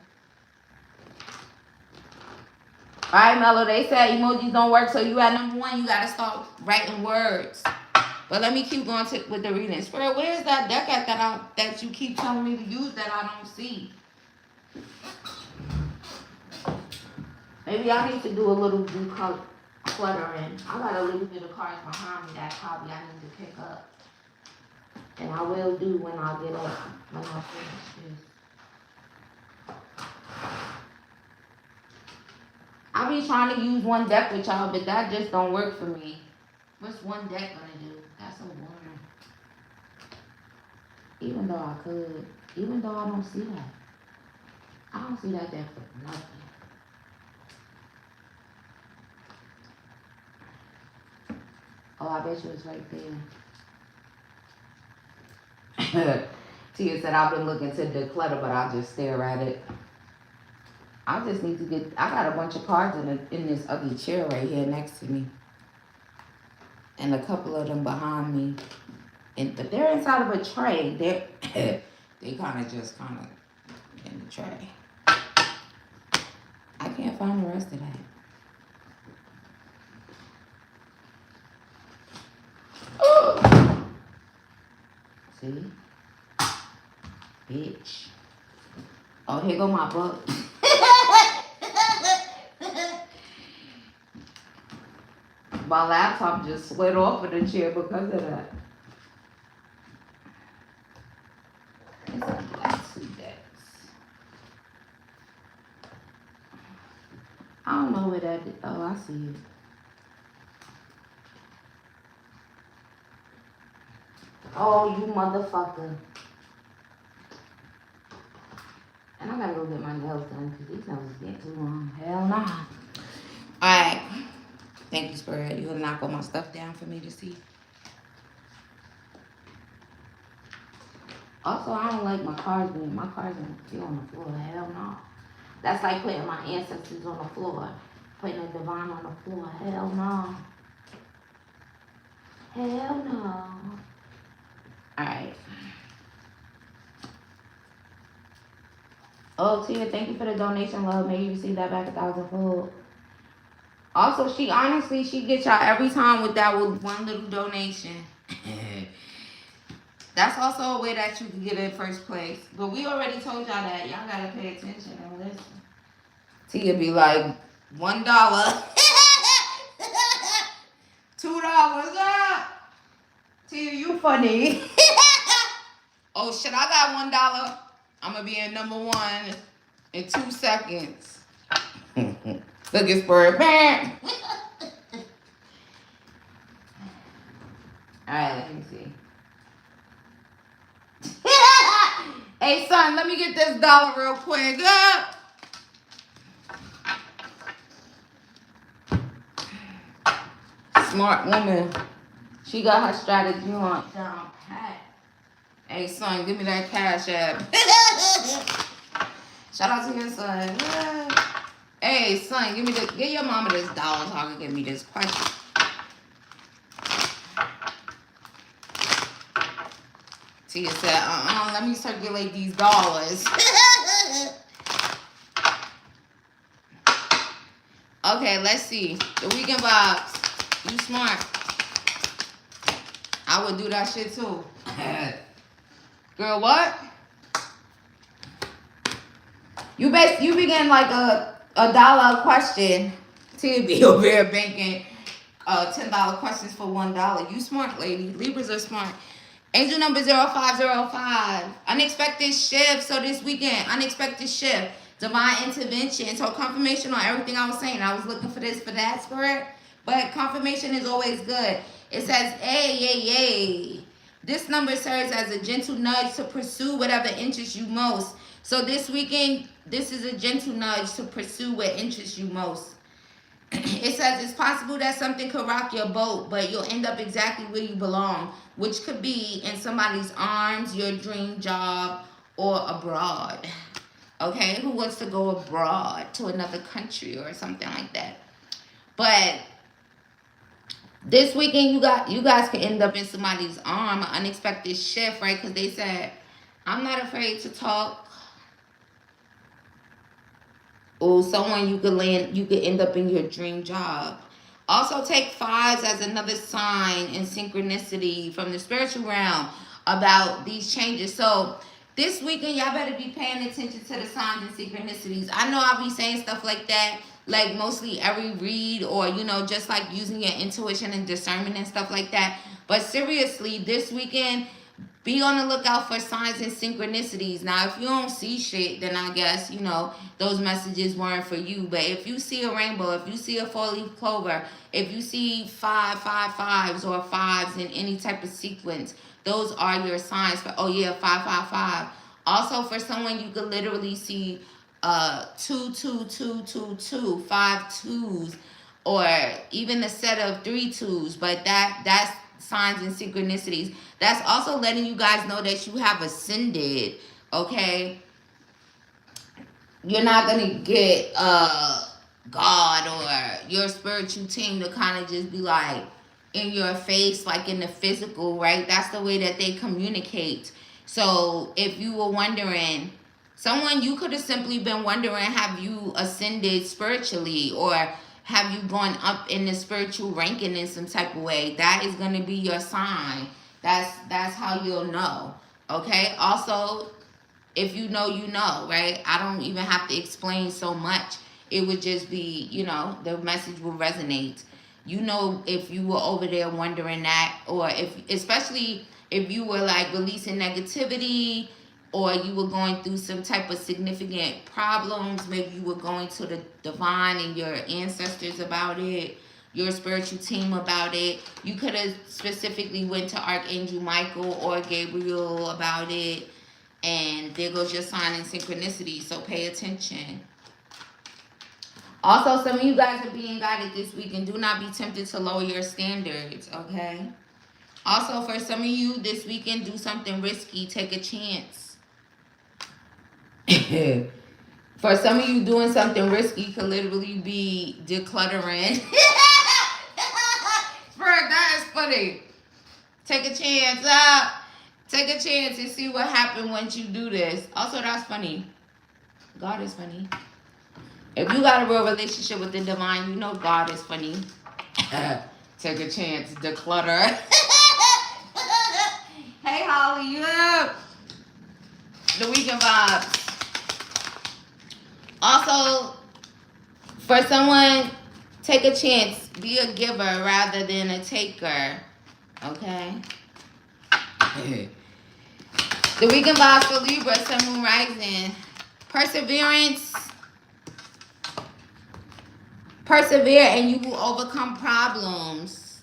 S1: Alright, Mello, they said emojis don't work, so you at number 1, you gotta start writing words. But let me keep going with the reading. Spirit, where's that deck at that you keep telling me to use that I don't see? Maybe I need to do a little decluttering. I got a little bit of cards behind me that probably I need to pick up. And I will do when I get up, when I finish this. I be trying to use one deck with y'all, but that just don't work for me. What's one deck gonna do? That's so boring. Even though I could. Even though I don't see that. I don't see that deck for nothing. Oh, I bet you it's right there. Tia said, I've been looking to declutter, but I'll just stare at it. I just need to I got a bunch of cards in this ugly chair right here next to me. And a couple of them behind me. But they're inside of a tray. They kind of in the tray. I can't find the rest of that. Oh. See? Bitch. Oh, here go my book. My laptop just slid off of the chair because of that. It's like 2 decks. I don't know where that is. Oh, I see it. Oh, you motherfucker. And I gotta go get my nails done because these nails is getting too long. Hell nah. Alright. Thank you, Spirit. You gonna knock all my stuff down for me to see. Also, I don't like my cards being on the floor. Hell no. That's like putting my ancestors on the floor. Putting the divine on the floor. Hell no. Hell no. Alright. Oh, Tia, thank you for the donation, love. May you receive that back 1,000-fold. Also, she gets y'all every time with one little donation. That's also a way that you can get in first place. But we already told y'all that. Y'all gotta pay attention and listen. Tia be like, $1. $2. Tia, you funny. Oh shit, I got $1. I'm gonna be in number 1 in 2 seconds. Look at Spur. Bam. Alright, let me see. Hey son, let me get this dollar real quick. Smart woman. She got her strategy on down pat. Hey son, give me that cash app. Shout out to your son. Hey son, get your mama this dollar so I can give me this question. Tia said, let me circulate these dollars. Okay, let's see. The weekend box. You smart. I would do that shit too. Girl, what? You begin like a $1 question. Tia be over here banking $10 questions for $1. You smart, lady. Libras are smart. Angel number 0505. Unexpected shift. So this weekend, unexpected shift. Divine intervention. So confirmation on everything I was saying. I was looking for this, for that, Spirit. But confirmation is always good. It says, hey, yay, yay. This number serves as a gentle nudge to pursue whatever interests you most. So this weekend, this is a gentle nudge to pursue what interests you most. It says it's possible that something could rock your boat, but you'll end up exactly where you belong, which could be in somebody's arms, your dream job, or abroad. Okay, who wants to go abroad to another country or something like that? But this weekend, you guys can end up in somebody's arm, an unexpected shift, right? Because they said, I'm not afraid to talk. Or someone you could end up in your dream job. Also take 5s as another sign and synchronicity from the spiritual realm about these changes. So this weekend, y'all better be paying attention to the signs and synchronicities. I know I'll be saying stuff like that, like mostly every read, or, just like using your intuition and discernment and stuff like that. But seriously, this weekend, be on the lookout for signs and synchronicities. Now, if you don't see shit, then I guess, those messages weren't for you. But if you see a rainbow, if you see a 4-leaf clover, if you see 5, 5, 5s or 5s in any type of sequence, those are your signs for, 5, 5, 5. Also, for someone, you could literally see 2, 2, 2, 2, 2, 5 2s, or even a set of 3 2s. But that's signs and synchronicities. That's also letting you guys know that you have ascended, okay? You're not going to get God or your spiritual team to kind of just be like in your face, like in the physical, right? That's the way that they communicate. So if you were wondering, you could have simply been wondering, have you ascended spiritually, or have you gone up in the spiritual ranking in some type of way? That is going to be your sign. That's how you'll know. Okay? Also, if you know, right? I don't even have to explain so much. It would just be, the message will resonate. If you were over there wondering that, or especially if you were like releasing negativity, or you were going through some type of significant problems, maybe you were going to the divine and your ancestors about it, your spiritual team about it. You could have specifically went to Archangel Michael or Gabriel about it, and there goes your sign and synchronicity, so pay attention. Also, some of you guys are being guided this week, and do not be tempted to lower your standards, okay? Also, for some of you this weekend, do something risky. Take a chance. For some of you, doing something risky could literally be decluttering. Bro, that is funny. Take a chance. Take a chance and see what happens once you do this. Also, that's funny. God is funny. If you got a real relationship with the divine, you know God is funny. Take a chance. Declutter. Hey, Holly, you up? The weekend vibes. Also, for someone, take a chance. Be a giver rather than a taker. Okay? The weekend vibes for Libra, Sun, Moon, Rising. Perseverance. Persevere and you will overcome problems.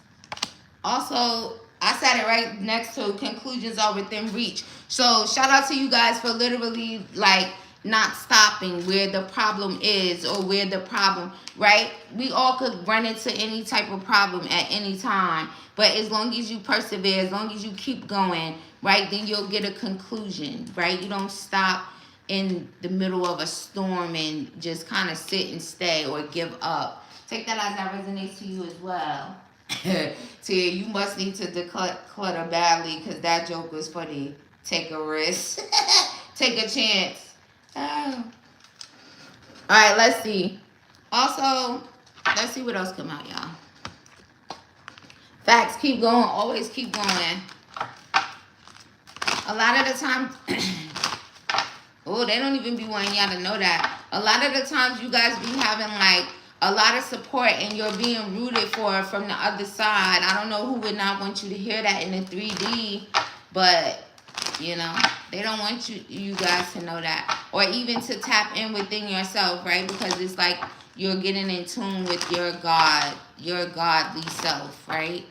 S1: Also, I said it right next to conclusions are within reach. So shout out to you guys for literally like not stopping where the problem is or where the problem, right? We all could run into any type of problem at any time. But as long as you persevere, as long as you keep going, right, then you'll get a conclusion, right? You don't stop in the middle of a storm and just kind of sit and stay or give up. Take that as that resonates to you as well. Tia, you must need to declutter badly because that joke was funny. Take a risk. Take a chance. Oh. All right, let's see. Also, let's see what else come out, y'all. Facts, keep going. Always keep going. A lot of the time... Oh, they don't even be wanting y'all to know that. A lot of the times you guys be having like a lot of support and you're being rooted for from the other side. I don't know who would not want you to hear that in the 3D, but you know, they don't want you guys to know that. Or even to tap in within yourself, right? Because it's like you're getting in tune with your God, your godly self, right?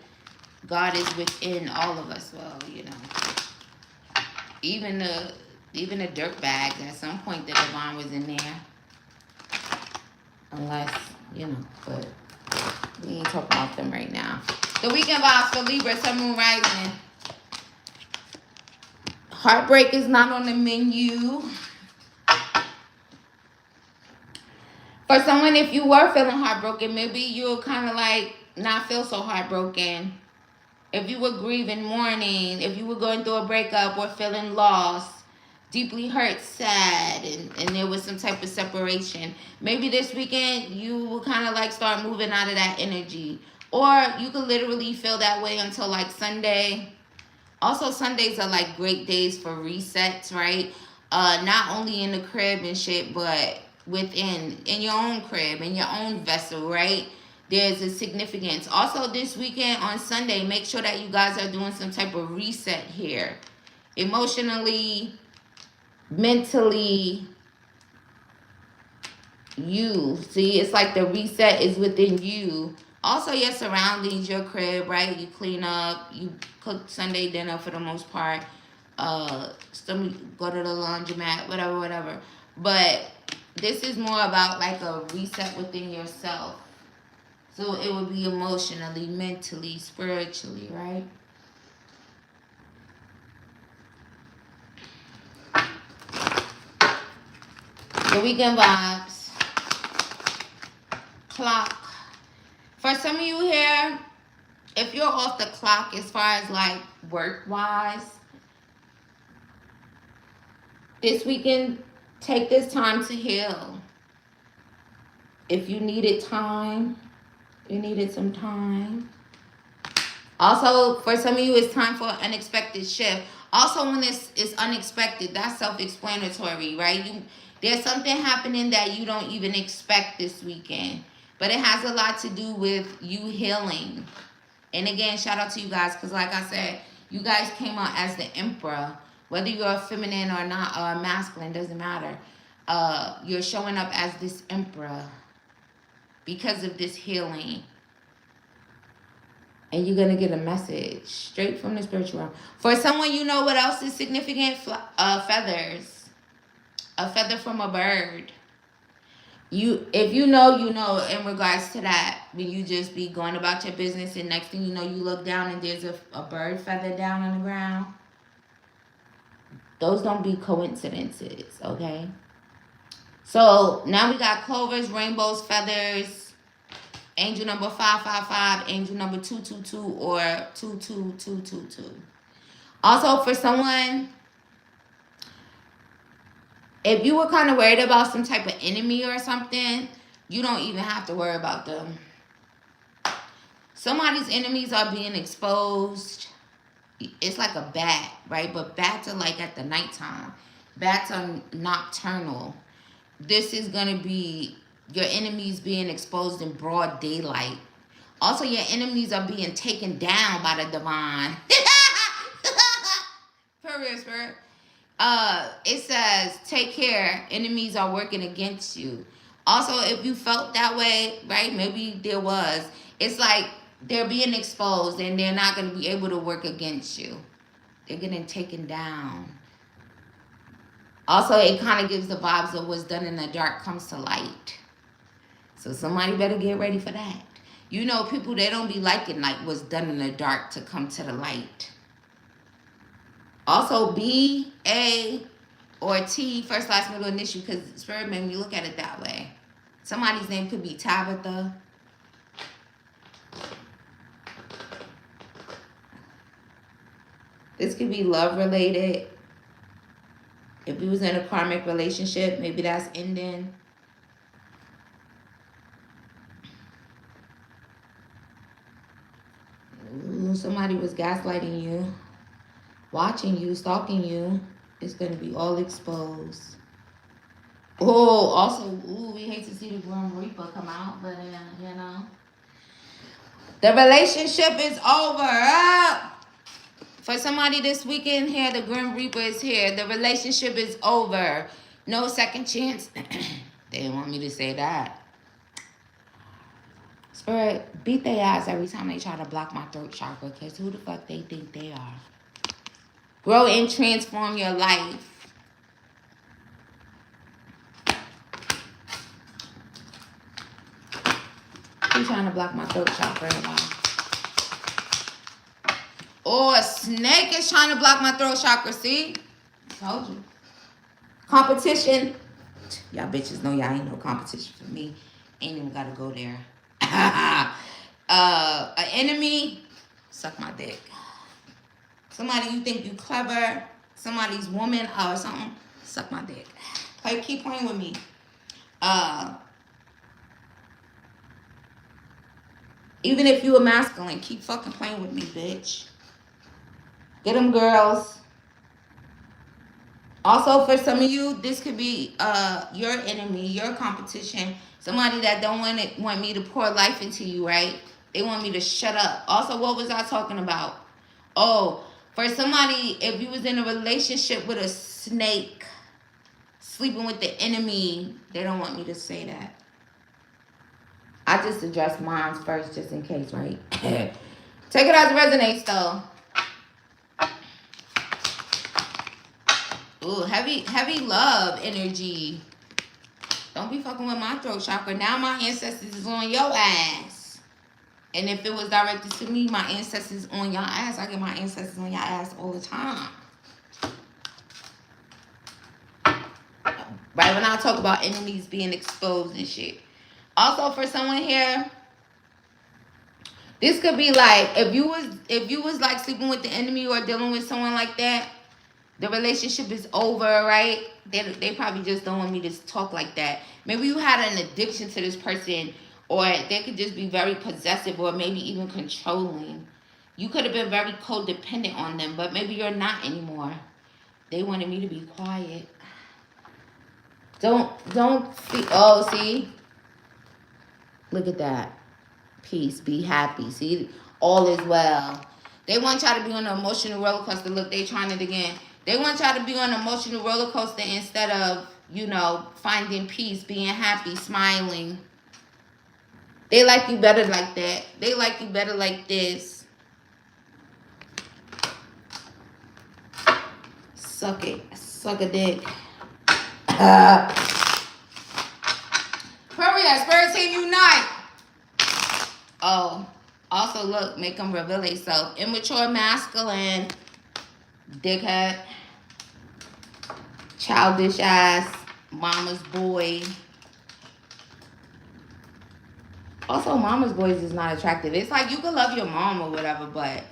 S1: God is within all of us. Well, you know, even a dirt bag, at some point the divine was in there. Unless, you know, but we ain't talking about them right now. The weekend vibes for Libra, Sun, Moon, Rising. Heartbreak is not on the menu. For someone, if you were feeling heartbroken, maybe you'll kind of like not feel so heartbroken. If you were grieving, mourning, if you were going through a breakup or feeling lost, deeply hurt, sad, and there was some type of separation. Maybe this weekend you will kind of like start moving out of that energy. Or you could literally feel that way until like Sunday. Also, Sundays are like great days for resets, right? Not only in the crib and shit, but in your own crib, in your own vessel, right? There's a significance. Also, this weekend on Sunday, make sure that you guys are doing some type of reset here. Emotionally, mentally, you. See, it's like the reset is within you. Also, your surroundings, your crib, right? You clean up, you cook Sunday dinner for the most part. Some go to the laundromat, whatever. But this is more about like a reset within yourself. So it would be emotionally, mentally, spiritually, right? The weekend vibes. Clock. For some of you here, if you're off the clock as far as like work-wise, this weekend, take this time to heal. If you needed time, you needed some time. Also, for some of you, it's time for an unexpected shift. Also, when it's unexpected, that's self-explanatory, right? There's something happening that you don't even expect this weekend. But it has a lot to do with you healing. And again, shout out to you guys, because like I said, you guys came out as the emperor. Whether you're a feminine or not, or masculine, doesn't matter. You're showing up as this emperor because of this healing. And you're going to get a message straight from the spiritual realm. For someone, you know what else is significant? Feathers. A feather from a bird. If you know, you know, in regards to that, when you just be going about your business and next thing you know, you look down and there's a bird feather down on the ground. Those don't be coincidences, okay? So now we got clovers, rainbows, feathers, angel number 555, angel number 222, or 22222. Also, for someone, if you were kind of worried about some type of enemy or something, you don't even have to worry about them. Somebody's enemies are being exposed. It's like a bat, right? But bats are like at the nighttime. Bats are nocturnal. This is going to be your enemies being exposed in broad daylight. Also, your enemies are being taken down by the divine. For real, spirit. It says, take care. Enemies are working against you. Also, if you felt that way, right? Maybe there was. It's like they're being exposed and they're not going to be able to work against you. They're getting taken down. Also, it kind of gives the vibes of what's done in the dark comes to light. So somebody better get ready for that. You know, people, they don't be liking like what's done in the dark to come to the light. Also, B, A, or T, first, last, middle, initial, because Spirit made me look at it that way. Somebody's name could be Tabitha. This could be love related. If you was in a karmic relationship, maybe that's ending. Ooh, somebody was gaslighting you, watching you, stalking you. It's going to be all exposed. Oh, also, ooh, we hate to see the Grim Reaper come out, but you know. The relationship is over. For somebody this weekend here, the Grim Reaper is here. The relationship is over. No second chance. They didn't want me to say that. Spirit, beat their ass every time they try to block my throat chakra, because who the fuck they think they are? Grow and transform your life. Who's trying to block my throat chakra? Oh, a snake is trying to block my throat chakra. See? Told you. Competition. Y'all bitches know y'all ain't no competition for me. Ain't even gotta go there. An enemy. Suck my dick. Somebody you think you clever. Somebody's woman or something. Suck my dick. Keep playing with me. Even if you a masculine, keep fucking playing with me, bitch. Get them, girls. Also, for some of you, this could be your enemy, your competition. Somebody that don't want me to pour life into you, right? They want me to shut up. Also, what was I talking about? Oh, for somebody, if you was in a relationship with a snake, sleeping with the enemy, they don't want me to say that. I just addressed mine first, just in case, right? Take it as it resonates, though. Ooh, heavy love energy. Don't be fucking with my throat chakra. Now my ancestors is on your ass. And if it was directed to me, my ancestors on your ass. I get my ancestors on your ass all the time. Right when I talk about enemies being exposed and shit. Also, for someone here, this could be like if you was like sleeping with the enemy or dealing with someone like that, the relationship is over, right? They probably just don't want me to talk like that. Maybe you had an addiction to this person, or they could just be very possessive or maybe even controlling. You could have been very codependent on them, but maybe you're not anymore. They wanted me to be quiet. Don't see. Oh, see? Look at that. Peace, be happy. See? All is well. They want y'all to be on an emotional roller coaster. Look, they trying it again. They want y'all to be on an emotional roller coaster instead of, finding peace, being happy, smiling. They like you better like that. They like you better like this. Suck it. Suck a dick. here. Spirit team unite. Oh, also look, make them reveal themselves. Immature masculine, dickhead, childish ass, mama's boy. Also, mama's boys is not attractive. It's like you can love your mom or whatever, but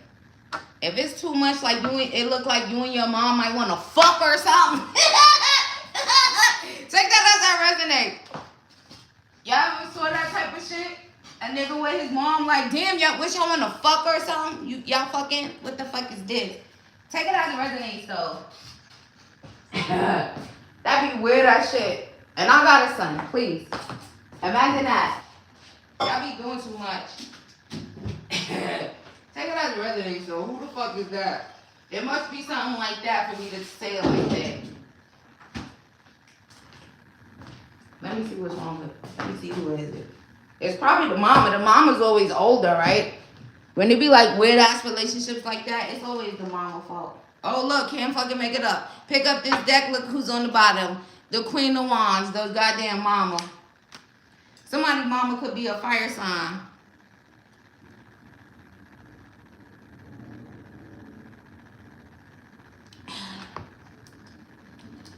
S1: if it's too much, like you, it look like you and your mom might want to fuck or something. Take that as that resonate. Y'all ever saw that type of shit? A nigga with his mom like, damn, y'all wish y'all want to fuck or something? Y'all fucking? What the fuck is this? Take it as it resonates though. That'd be weird as shit. And I got a son, please. Imagine that. Y'all be doing too much. Take it as it resonates though. Who the fuck is that? It must be something like that for me to say it like that. Let me see what's wrong with it. Let me see who is it. It's probably the mama. The mama's always older, right? When it be like weird ass relationships like that, it's always the mama fault. Oh look, can't fucking make it up. Pick up this deck, look who's on the bottom. The Queen of Wands, the goddamn mama. Somebody's mama could be a fire sign.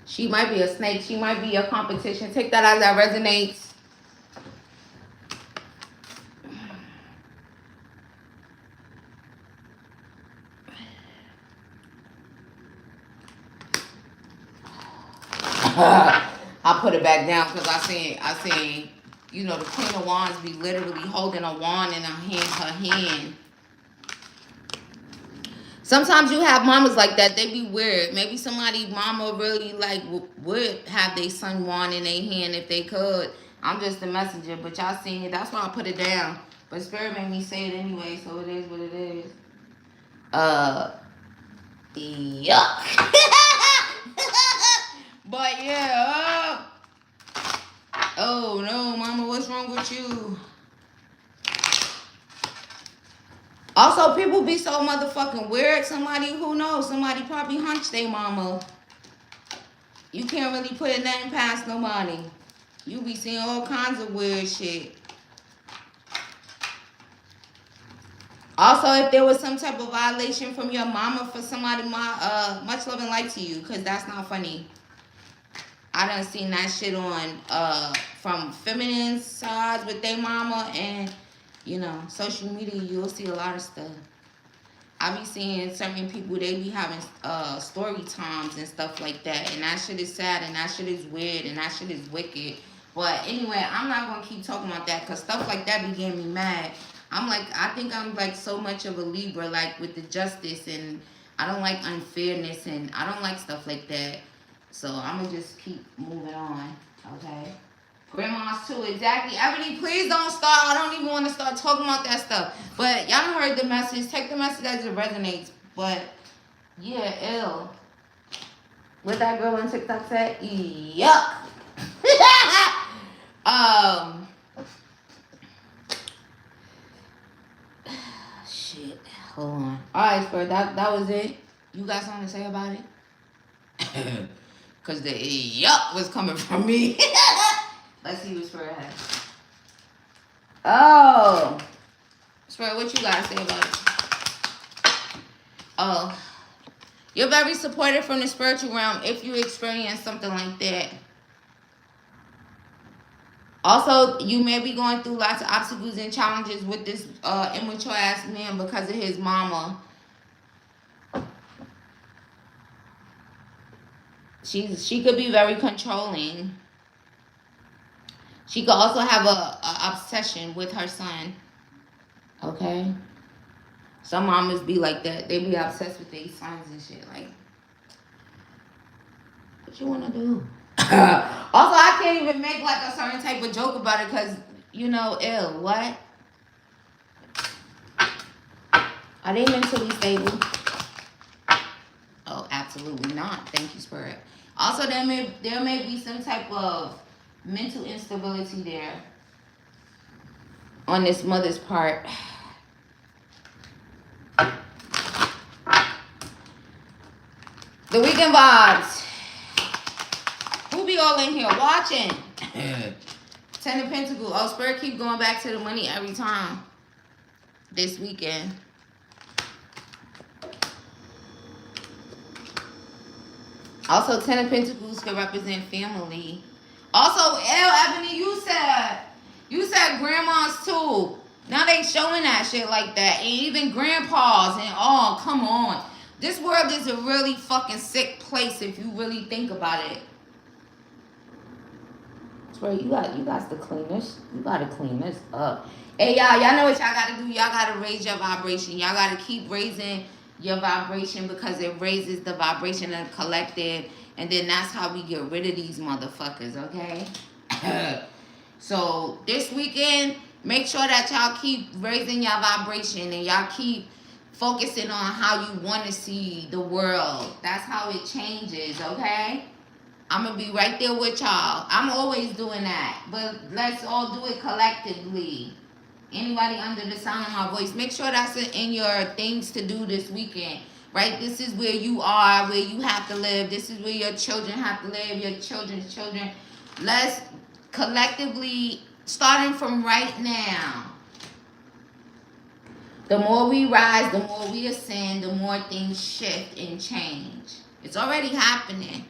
S1: She might be a snake. She might be a competition. Take that as that resonates. I put it back down because I seen, you know, the Queen of Wands be literally holding a wand in her hand. Sometimes you have mamas like that. They be weird. Maybe somebody mama really like would have their son wand in their hand if they could. I'm just the messenger, but y'all seen it. That's why I put it down. But Spirit made me say it anyway, so it is what it is. Yuck. But yeah. Oh no, mama, what's wrong with you? Also, people be so motherfucking weird. Somebody, who knows? Somebody probably hunched their mama. You can't really put nothing past nobody. You be seeing all kinds of weird shit. Also, if there was some type of violation from your mama for somebody, much love and light to you, because that's not funny. I done seen that shit on from feminine sides with their mama, and you know, social media, you'll see a lot of stuff. I be seeing certain people, they be having story times and stuff like that, and that shit is sad, and that shit is weird, and that shit is wicked. But anyway, I'm not gonna keep talking about that, because stuff like that be getting me mad. I think I'm like so much of a Libra, like with the justice, and I don't like unfairness, and I don't like stuff like that. So I'm gonna just keep moving on, okay? Grandma's too, exactly. Ebony, please don't start. I don't even want to start talking about that stuff. But y'all heard the message. Take the message as it resonates. But yeah, ill. What that girl on TikTok said? Yuck. Shit. Hold on. Alright, Spirit, that was it. You got something to say about it? Cause the yuck was coming from me. Let's see what Spirit has. Oh. Spirit, what you gotta say about it? Oh. You're very supported from the spiritual realm if you experience something like that. Also, you may be going through lots of obstacles and challenges with this immature ass man because of his mama. She could be very controlling. She could also have a obsession with her son. Okay? Some mamas be like that. They be obsessed with their sons and shit. Like, what you want to do? Also, I can't even make like a certain type of joke about it because, you know, ill. What? Are they mentally stable? Oh, absolutely not. Thank you, Spirit. Also, there may be some type of mental instability there on this mother's part. The weekend vibes. Who be all in here watching? Take Ten of Pentacles. Oh, Spirit keep going back to the money every time. This weekend. Also, Ten of Pentacles can represent family. Also, Ebony, you said grandmas too. Now they showing that shit like that. And even grandpas and oh, come on. This world is a really fucking sick place if you really think about it. Bro, you got to clean this. You gotta clean this up. Hey y'all know what y'all gotta do. Y'all gotta raise your vibration. Y'all gotta keep raising your vibration because it raises the vibration of the collective, and then that's how we get rid of these motherfuckers, okay? So this weekend, make sure that y'all keep raising your vibration and y'all keep focusing on how you want to see the world. That's how it changes, okay? I'm going to be right there with y'all. I'm always doing that. But let's all do it collectively. Anybody under the sound of my voice, make sure that's in your things to do this weekend. Right? This is where you are, where you have to live. This is where your children have to live, your children's children. Let's collectively, starting from right now, the more we rise, the more we ascend, the more things shift and change. It's already happening.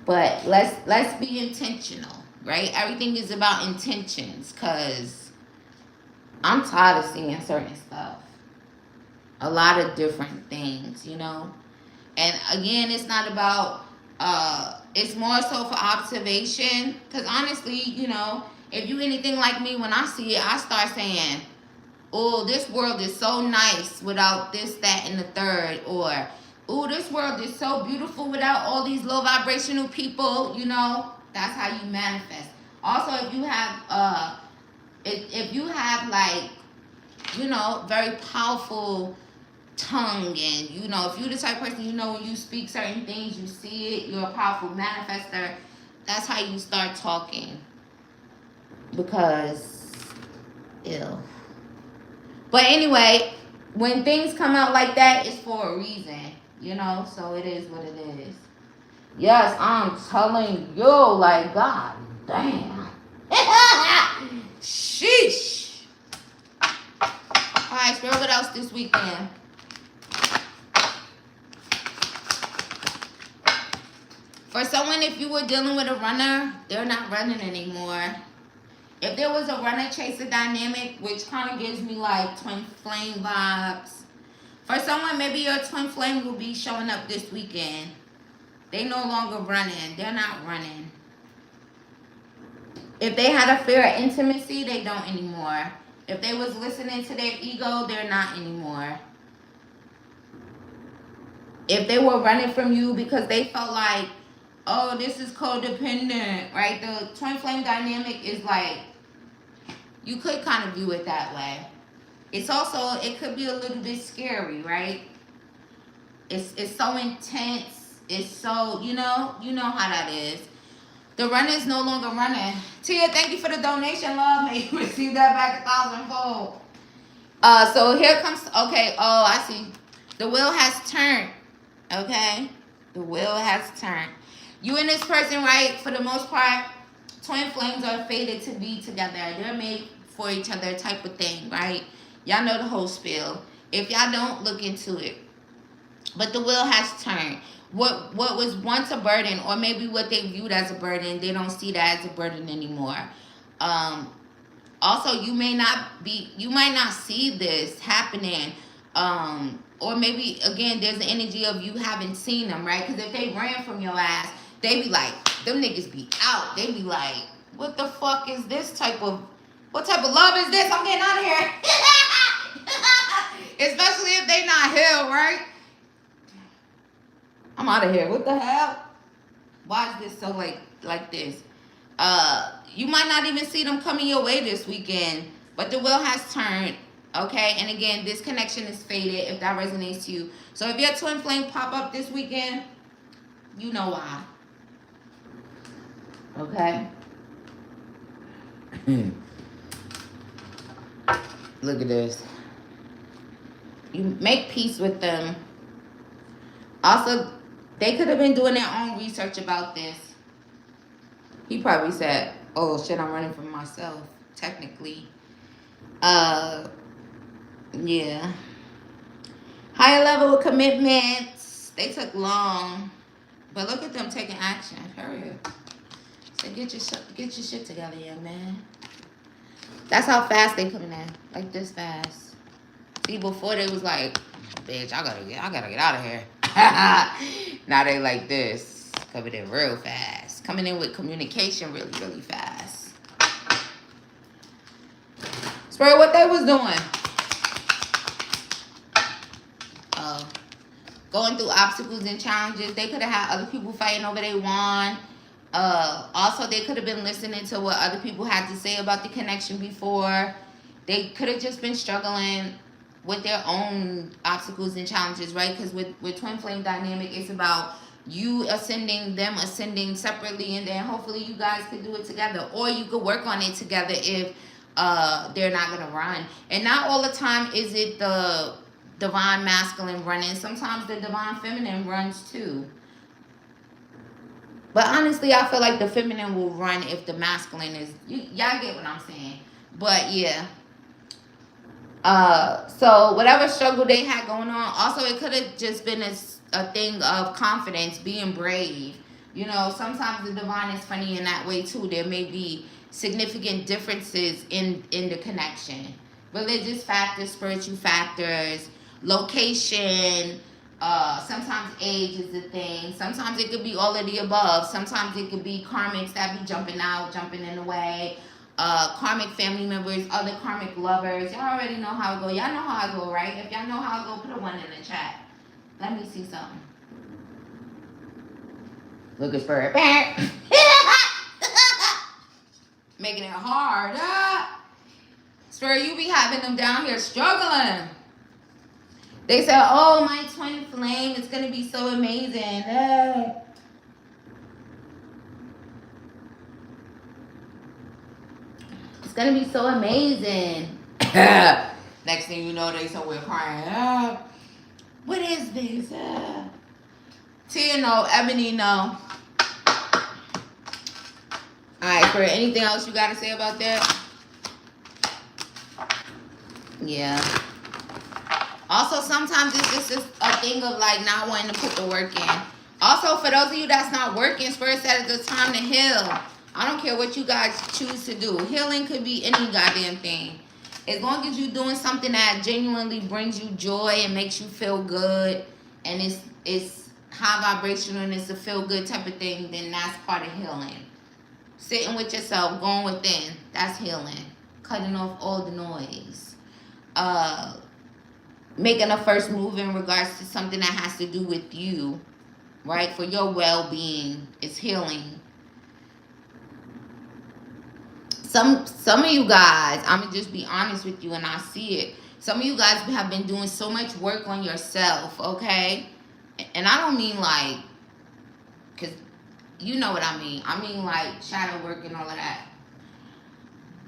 S1: But let's be intentional, right? Everything is about intentions, because I'm tired of seeing certain stuff. A lot of different things, you know? And again, it's not about, it's more so for observation. Because honestly, you know, if you anything like me, when I see it, I start saying, oh, this world is so nice without this, that, and the third. Or, oh, this world is so beautiful without all these low vibrational people, you know. That's how you manifest. Also, if you have like, you know, very powerful tongue, and you know, if you're the type of person, you know, when you speak certain things, you see it, you're a powerful manifester. That's how you start talking. Because, ew. But anyway, when things come out like that, it's for a reason, you know, so it is what it is. Yes, I'm telling you, like, God damn. Sheesh. Alright, Spirit, what else this weekend? For someone, if you were dealing with a runner, they're not running anymore. If there was a runner-chaser dynamic, which kind of gives me like twin flame vibes. For someone, maybe your twin flame will be showing up this weekend. They no longer running. They're not running. If they had a fear of intimacy, they don't anymore. If they was listening to their ego, they're not anymore. If they were running from you because they felt like, oh, this is codependent, right? The twin flame dynamic is like, you could kind of view it that way. It's also, it could be a little bit scary, right? It's so intense. It's so, you know how that is. The runner is no longer running. Tia, thank you for the donation, love. May you receive that back 1,000-fold. So here comes, okay, oh, I see. The wheel has turned, okay? The wheel has turned. You and this person, right, for the most part, twin flames are fated to be together. They're made for each other type of thing, right? Y'all know the whole spiel. If y'all don't, look into it. But the wheel has turned. What was once a burden, or maybe what they viewed as a burden, they don't see that as a burden anymore. Also, you might not see this happening. Or maybe, again, there's the energy of you haven't seen them, right? Because if they ran from your ass, they be like, them niggas be out. They be like, what the fuck is this what type of love is this? I'm getting out of here. Especially if they not healed, right? I'm out of here. What the hell? Why is this so like this? You might not even see them coming your way this weekend, but the wheel has turned, okay? And again, this connection is faded if that resonates to you. So if your twin flame pop up this weekend, you know why. Okay? Look at this. You make peace with them. Also, they could have been doing their own research about this. He probably said, Oh shit, I'm running from myself, technically. Yeah. Higher level of commitments. They took long. But look at them taking action. Hurry up. So get your shit together, young man. That's how fast they coming in. Like this fast. See, before they was like, bitch, I gotta get out of here. Now they like this. Coming in real fast. Coming in with communication really, really fast. Spirit, what they was doing? Going through obstacles and challenges. They could have had other people fighting over their wand. Also, they could have been listening to what other people had to say about the connection before. They could have just been struggling with their own obstacles and challenges, right? Because with twin flame dynamic, it's about you ascending, them ascending separately, and then hopefully you guys could do it together, or you could work on it together if they're not gonna run. And not all the time is it the divine masculine running. Sometimes the divine feminine runs too. But honestly, I feel like the feminine will run if the masculine is... Y'all get what I'm saying. But yeah. So whatever struggle they had going on, also it could have just been a thing of confidence, being brave. You know, sometimes the divine is funny in that way too. There may be significant differences in the connection. Religious factors, spiritual factors, location, sometimes age is a thing. Sometimes it could be all of the above. Sometimes it could be karmics that be jumping out, jumping in the way. Karmic family members, other karmic lovers. Y'all already know how it go. Y'all know how I go, right? If y'all know how I go, put a 1 in the chat. Let me see something. Look at Spirit. Making it hard. Spirit, you be having them down here struggling. They said, oh, my twin flame, it's going to be so amazing. It's going to be so amazing. Next thing you know, they somewhere crying. What is this? Tia, no. Ebony, no. Alright, for anything else you got to say about that? Yeah. Also, sometimes it's just a thing of like not wanting to put the work in. Also, for those of you that's not working, Spirit said it's time to heal. I don't care what you guys choose to do. Healing could be any goddamn thing. As long as you're doing something that genuinely brings you joy and makes you feel good, and it's high vibrational and it's a feel good type of thing, then that's part of healing. Sitting with yourself, going within, that's healing. Cutting off all the noise. Making a first move in regards to something that has to do with you, right? For your well-being is healing. Some of you guys, I'm going to just be honest with you and I see it. Some of you guys have been doing so much work on yourself, okay? And I don't mean like, because you know what I mean. I mean like shadow work and all of that.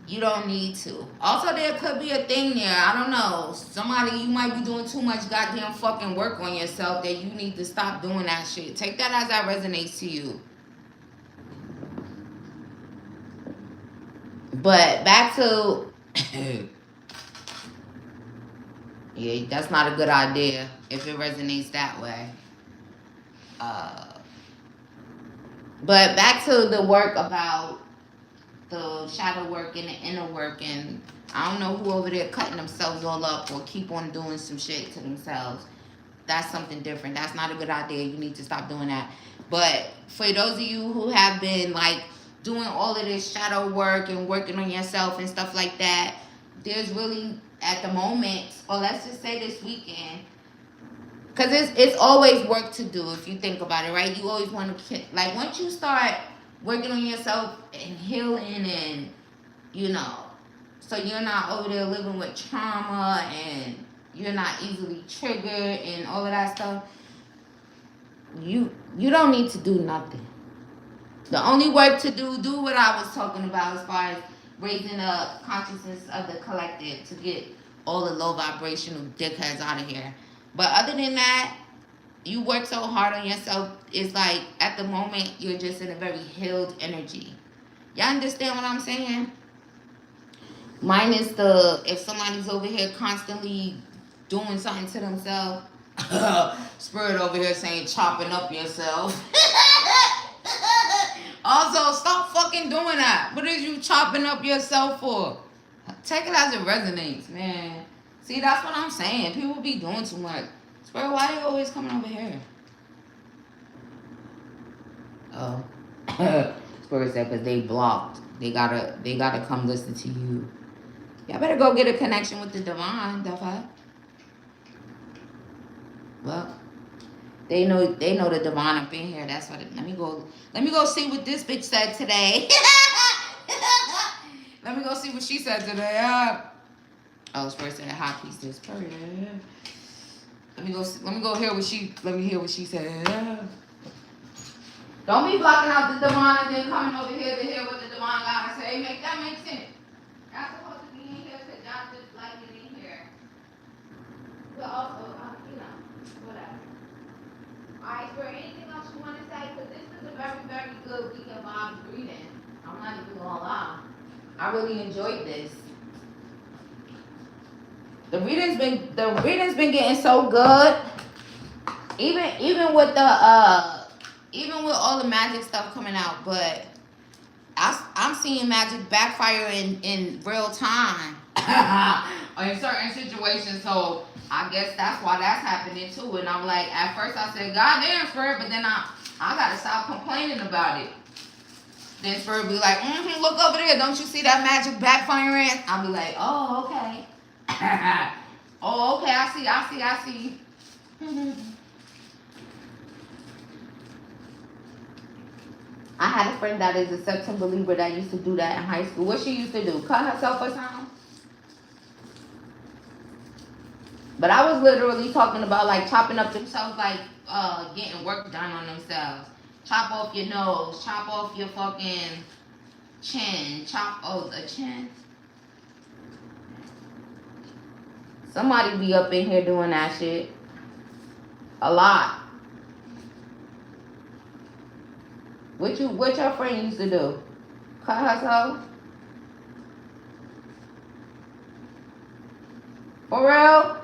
S1: You don't need to. Also, there could be a thing there. I don't know. Somebody, you might be doing too much goddamn fucking work on yourself that you need to stop doing that shit. Take that as that resonates to you. But back to... yeah, that's not a good idea if it resonates that way. But back to the work about the shadow work and the inner work, and I don't know who over there cutting themselves all up or keep on doing some shit to themselves. That's something different. That's not a good idea. You need to stop doing that. But for those of you who have been like doing all of this shadow work and working on yourself and stuff like that, there's really at the moment, or let's just say this weekend, because it's always work to do if you think about it, right? You always want to, like, once you start working on yourself and healing and, you know, so you're not over there living with trauma and you're not easily triggered and all of that stuff, you don't need to do nothing. The only work to do what I was talking about as far as raising up consciousness of the collective to get all the low vibrational dickheads out of here. But other than that, you work so hard on yourself, it's like at the moment you're just in a very healed energy. Y'all understand what I'm saying? Minus the if somebody's over here constantly doing something to themselves. Spirit over here saying chopping up yourself. Also, stop fucking doing that. What is you chopping up yourself for? Take it as it resonates, man. See, that's what I'm saying. People be doing too much. Spirit, why they always coming over here? Oh. Spirit said because they blocked. They gotta come listen to you. Y'all better go get a connection with the divine, the fuck. Well, they know the divine up in here. That's what. Let me go see what this bitch said today. Let me go see what she said today. Oh, this person a hot piece. This person. Let me go hear what she. Let me hear what she said. Don't be blocking out the divine and then coming over here to hear what the divine gotta say. Make that make sense. Y'all supposed to be in here because y'all just like it in here. But also, whatever. Alright, for anything else you want to say? Because this is a very, very good weekend vibes reading. I'm not even gonna lie. I really enjoyed this. The reading's been getting so good. Even with all the magic stuff coming out, but I'm seeing magic backfire in real time in certain situations. So I guess that's why that's happening too. And I'm like, at first I said, God damn, Spirit, but then I gotta stop complaining about it. Then Spirit be like, look over there, don't you see that magic backfiring? I'll be like, oh, okay. Oh, okay, I see. I had a friend that is a September Libra that used to do that in high school. What she used to do? Cut herself or something? But I was literally talking about like chopping up themselves, like getting work done on themselves. Chop off your nose, chop off your fucking chin, the chin. Somebody be up in here doing that shit. A lot. What your friend used to do? Cut herself? For real?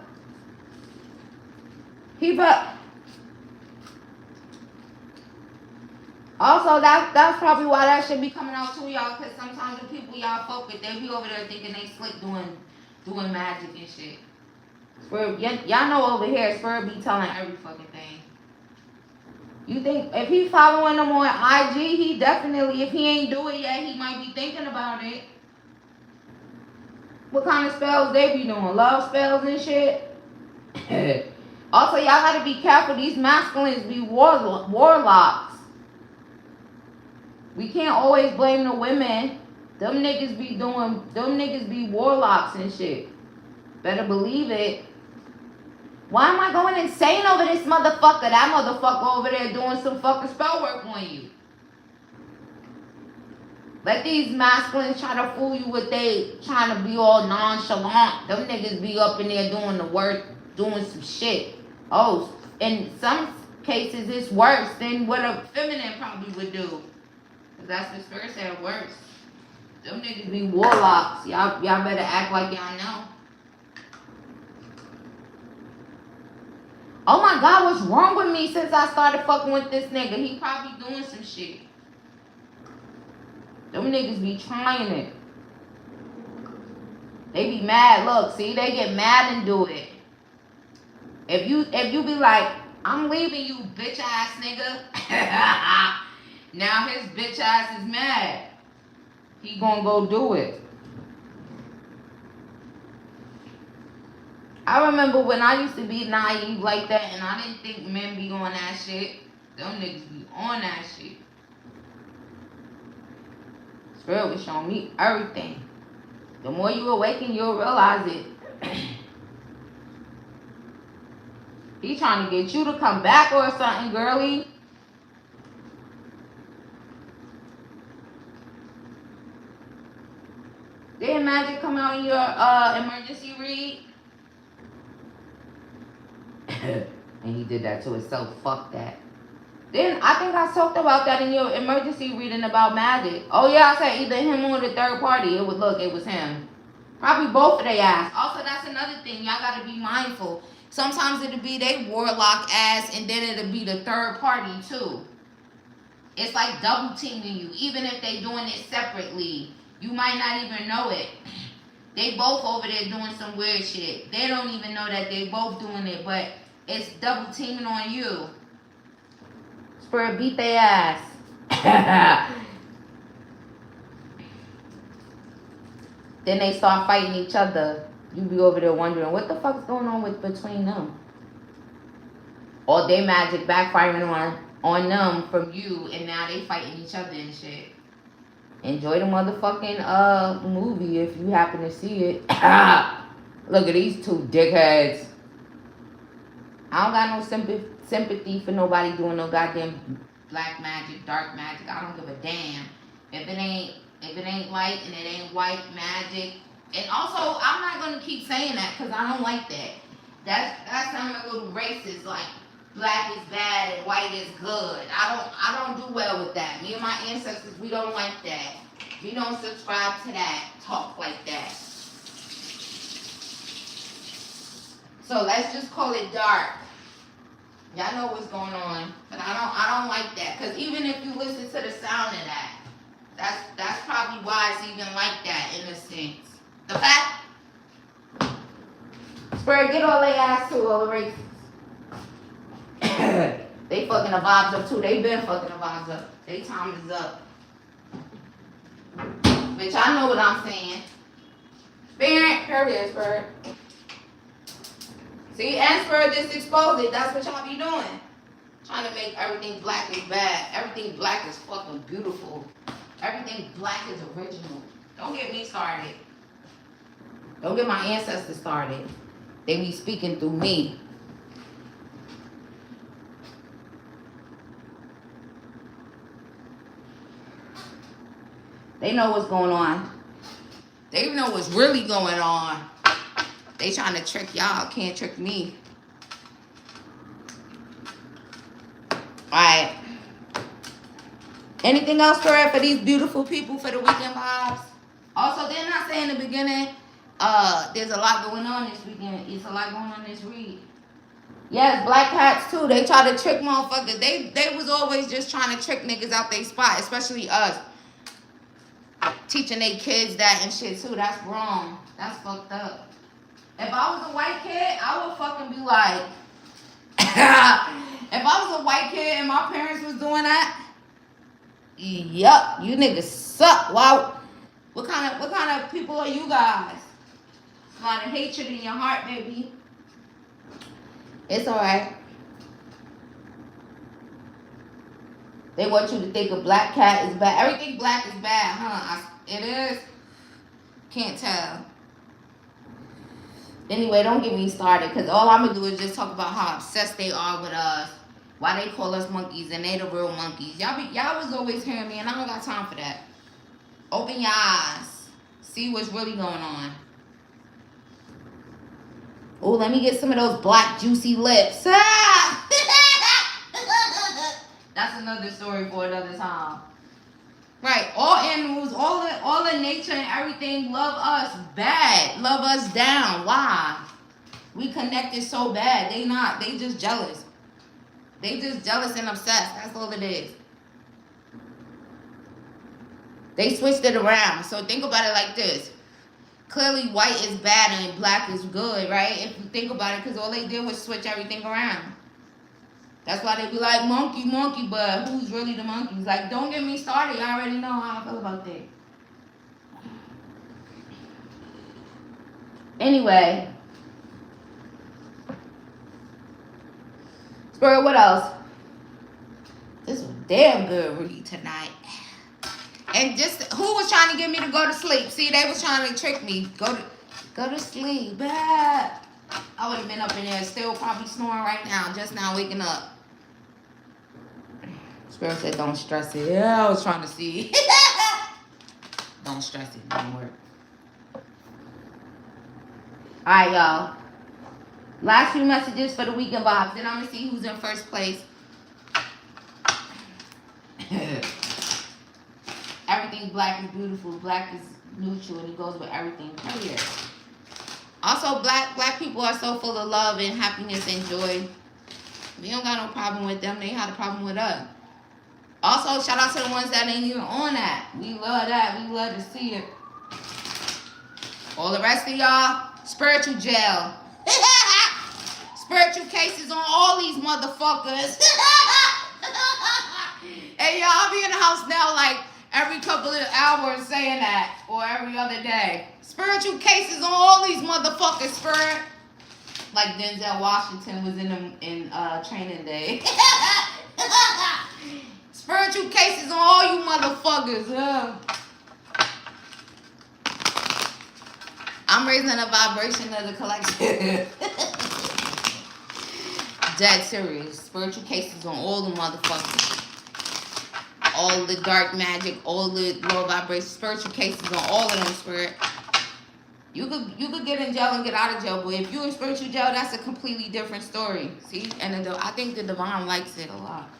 S1: Also, that's probably why that shit be coming out too, y'all. Because sometimes the people y'all fuck with, they be over there thinking they slick doing magic and shit. Spirit, y'all know over here, Spirit be telling every fucking thing. You think if he following them on IG, he definitely, if he ain't do it yet, he might be thinking about it. What kind of spells they be doing? Love spells and shit? Also, y'all gotta be careful. These masculines be warlocks. We can't always blame the women. Them niggas be warlocks and shit. Better believe it. Why am I going insane over this motherfucker? That motherfucker over there doing some fucking spell work on you. Let these masculines try to fool you with they trying to be all nonchalant. Them niggas be up in there doing the work, doing some shit. Oh, in some cases it's worse than what a feminine probably would do. Cause that's what Spirit said, worse. Them niggas be warlocks. Y'all better act like y'all know. Oh my God, what's wrong with me since I started fucking with this nigga? He probably doing some shit. Them niggas be trying it. They be mad. Look, see, they get mad and do it. If you be like, I'm leaving you, bitch ass nigga. Now his bitch ass is mad. He gonna go do it. I remember when I used to be naive like that and I didn't think men be on that shit. Them niggas be on that shit. Spirit was showing me everything. The more you awaken, you'll realize it. He trying to get you to come back or something, girly. Did magic come out in your emergency read? And he did that to himself. Fuck that. Then I think I talked about that in your emergency reading about magic. Oh yeah, I said either him or the third party. It was him. Probably both of their ass. Also, that's another thing. Y'all gotta be mindful. Sometimes it'll be they warlock ass, and then it'll be the third party too. It's like double teaming you. Even if they doing it separately, you might not even know it. They both over there doing some weird shit. They don't even know that they both doing it, but it's double teaming on you. Spirit beat their ass. Then they start fighting each other. You be over there wondering what the fuck's going on between them. Or they magic backfiring on them from you, and now they fighting each other and shit. Enjoy the motherfucking movie if you happen to see it. Look at these two dickheads. I don't got no sympathy for nobody doing no goddamn black magic, dark magic. I don't give a damn. If it ain't light and it ain't white magic. And also, I'm not gonna keep saying that because I don't like that. That's sounding a little racist. Like black is bad and white is good. I don't do well with that. Me and my ancestors, we don't like that. We don't subscribe to that talk like that. So let's just call it dark. Y'all know what's going on, but I don't like that. Cause even if you listen to the sound of that, that's probably why it's even like that in a sense. The fact, Spirit, get all their ass to all the races. They fucking the vibes up too. They been fucking the vibes up. They time is up. Bitch, I know what I'm saying. Spirit, here it is, Spirit. See, and Spirit just exposed it. That's what y'all be doing. Trying to make everything black is bad. Everything black is fucking beautiful. Everything black is original. Don't get me started. Don't get my ancestors started. They be speaking through me. They know what's going on. They know what's really going on. They trying to trick y'all. Can't trick me. Alright. Anything else for these beautiful people for the weekend vibes? Also, didn't I say in the beginning, there's a lot going on this weekend. It's a lot going on this week. Yes, black cats too. They try to trick motherfuckers. They was always just trying to trick niggas out their spot, especially us. Teaching their kids that and shit too. That's wrong. That's fucked up. If I was a white kid, I would fucking be like, if I was a white kid and my parents was doing that, yup, you niggas suck. Wow. What kind of people are you guys? A lot of hatred in your heart, baby. It's alright. They want you to think a black cat is bad. Everything black is bad, huh? It is. Can't tell. Anyway, don't get me started, because all I'm going to do is just talk about how obsessed they are with us. Why they call us monkeys and they the real monkeys. Y'all was always hearing me, and I don't got time for that. Open your eyes. See what's really going on. Oh, let me get some of those black juicy lips. Ah! That's another story for another time. Right, all animals, all the nature and everything love us bad, love us down. Why? We connected so bad. They just jealous. They just jealous and obsessed. That's all it is. They switched it around. So think about it like this. Clearly white is bad and black is good, right? If you think about it, because all they did was switch everything around. That's why they be like, monkey, monkey, but who's really the monkeys? Like, don't get me started. You already know how I feel about that. Anyway. Spirit, what else? This was a damn good read tonight. And just, who was trying to get me to go to sleep? See, they was trying to trick me. Go to sleep. Bad. I would have been up in there still probably snoring right now. Just now waking up. Spirit said, don't stress it. Yeah, I was trying to see. Don't stress it. Don't work. Alright, y'all. Last few messages for the weekend vibes. Then I'm going to see who's in first place. Everything black is beautiful. Black is neutral, and it goes with everything. Period. Also, black people are so full of love and happiness and joy. We don't got no problem with them. They had a problem with us. Also, shout out to the ones that ain't even on that. We love that. We love to see it. All the rest of y'all, spiritual jail. Spiritual cases on all these motherfuckers. Hey, y'all, I'll be in the house now like every couple of hours saying that, or every other day. Spiritual cases on all these motherfuckers, spirit. Like Denzel Washington was in Training Day. Spiritual cases on all you motherfuckers. I'm raising the vibration of the collective. Dead serious. Spiritual cases on all the motherfuckers. All the dark magic, all the low vibration, spiritual cases on all of them, spirit. You could get in jail and get out of jail, but if you're in spiritual jail, that's a completely different story. See? And I think the divine likes it a lot.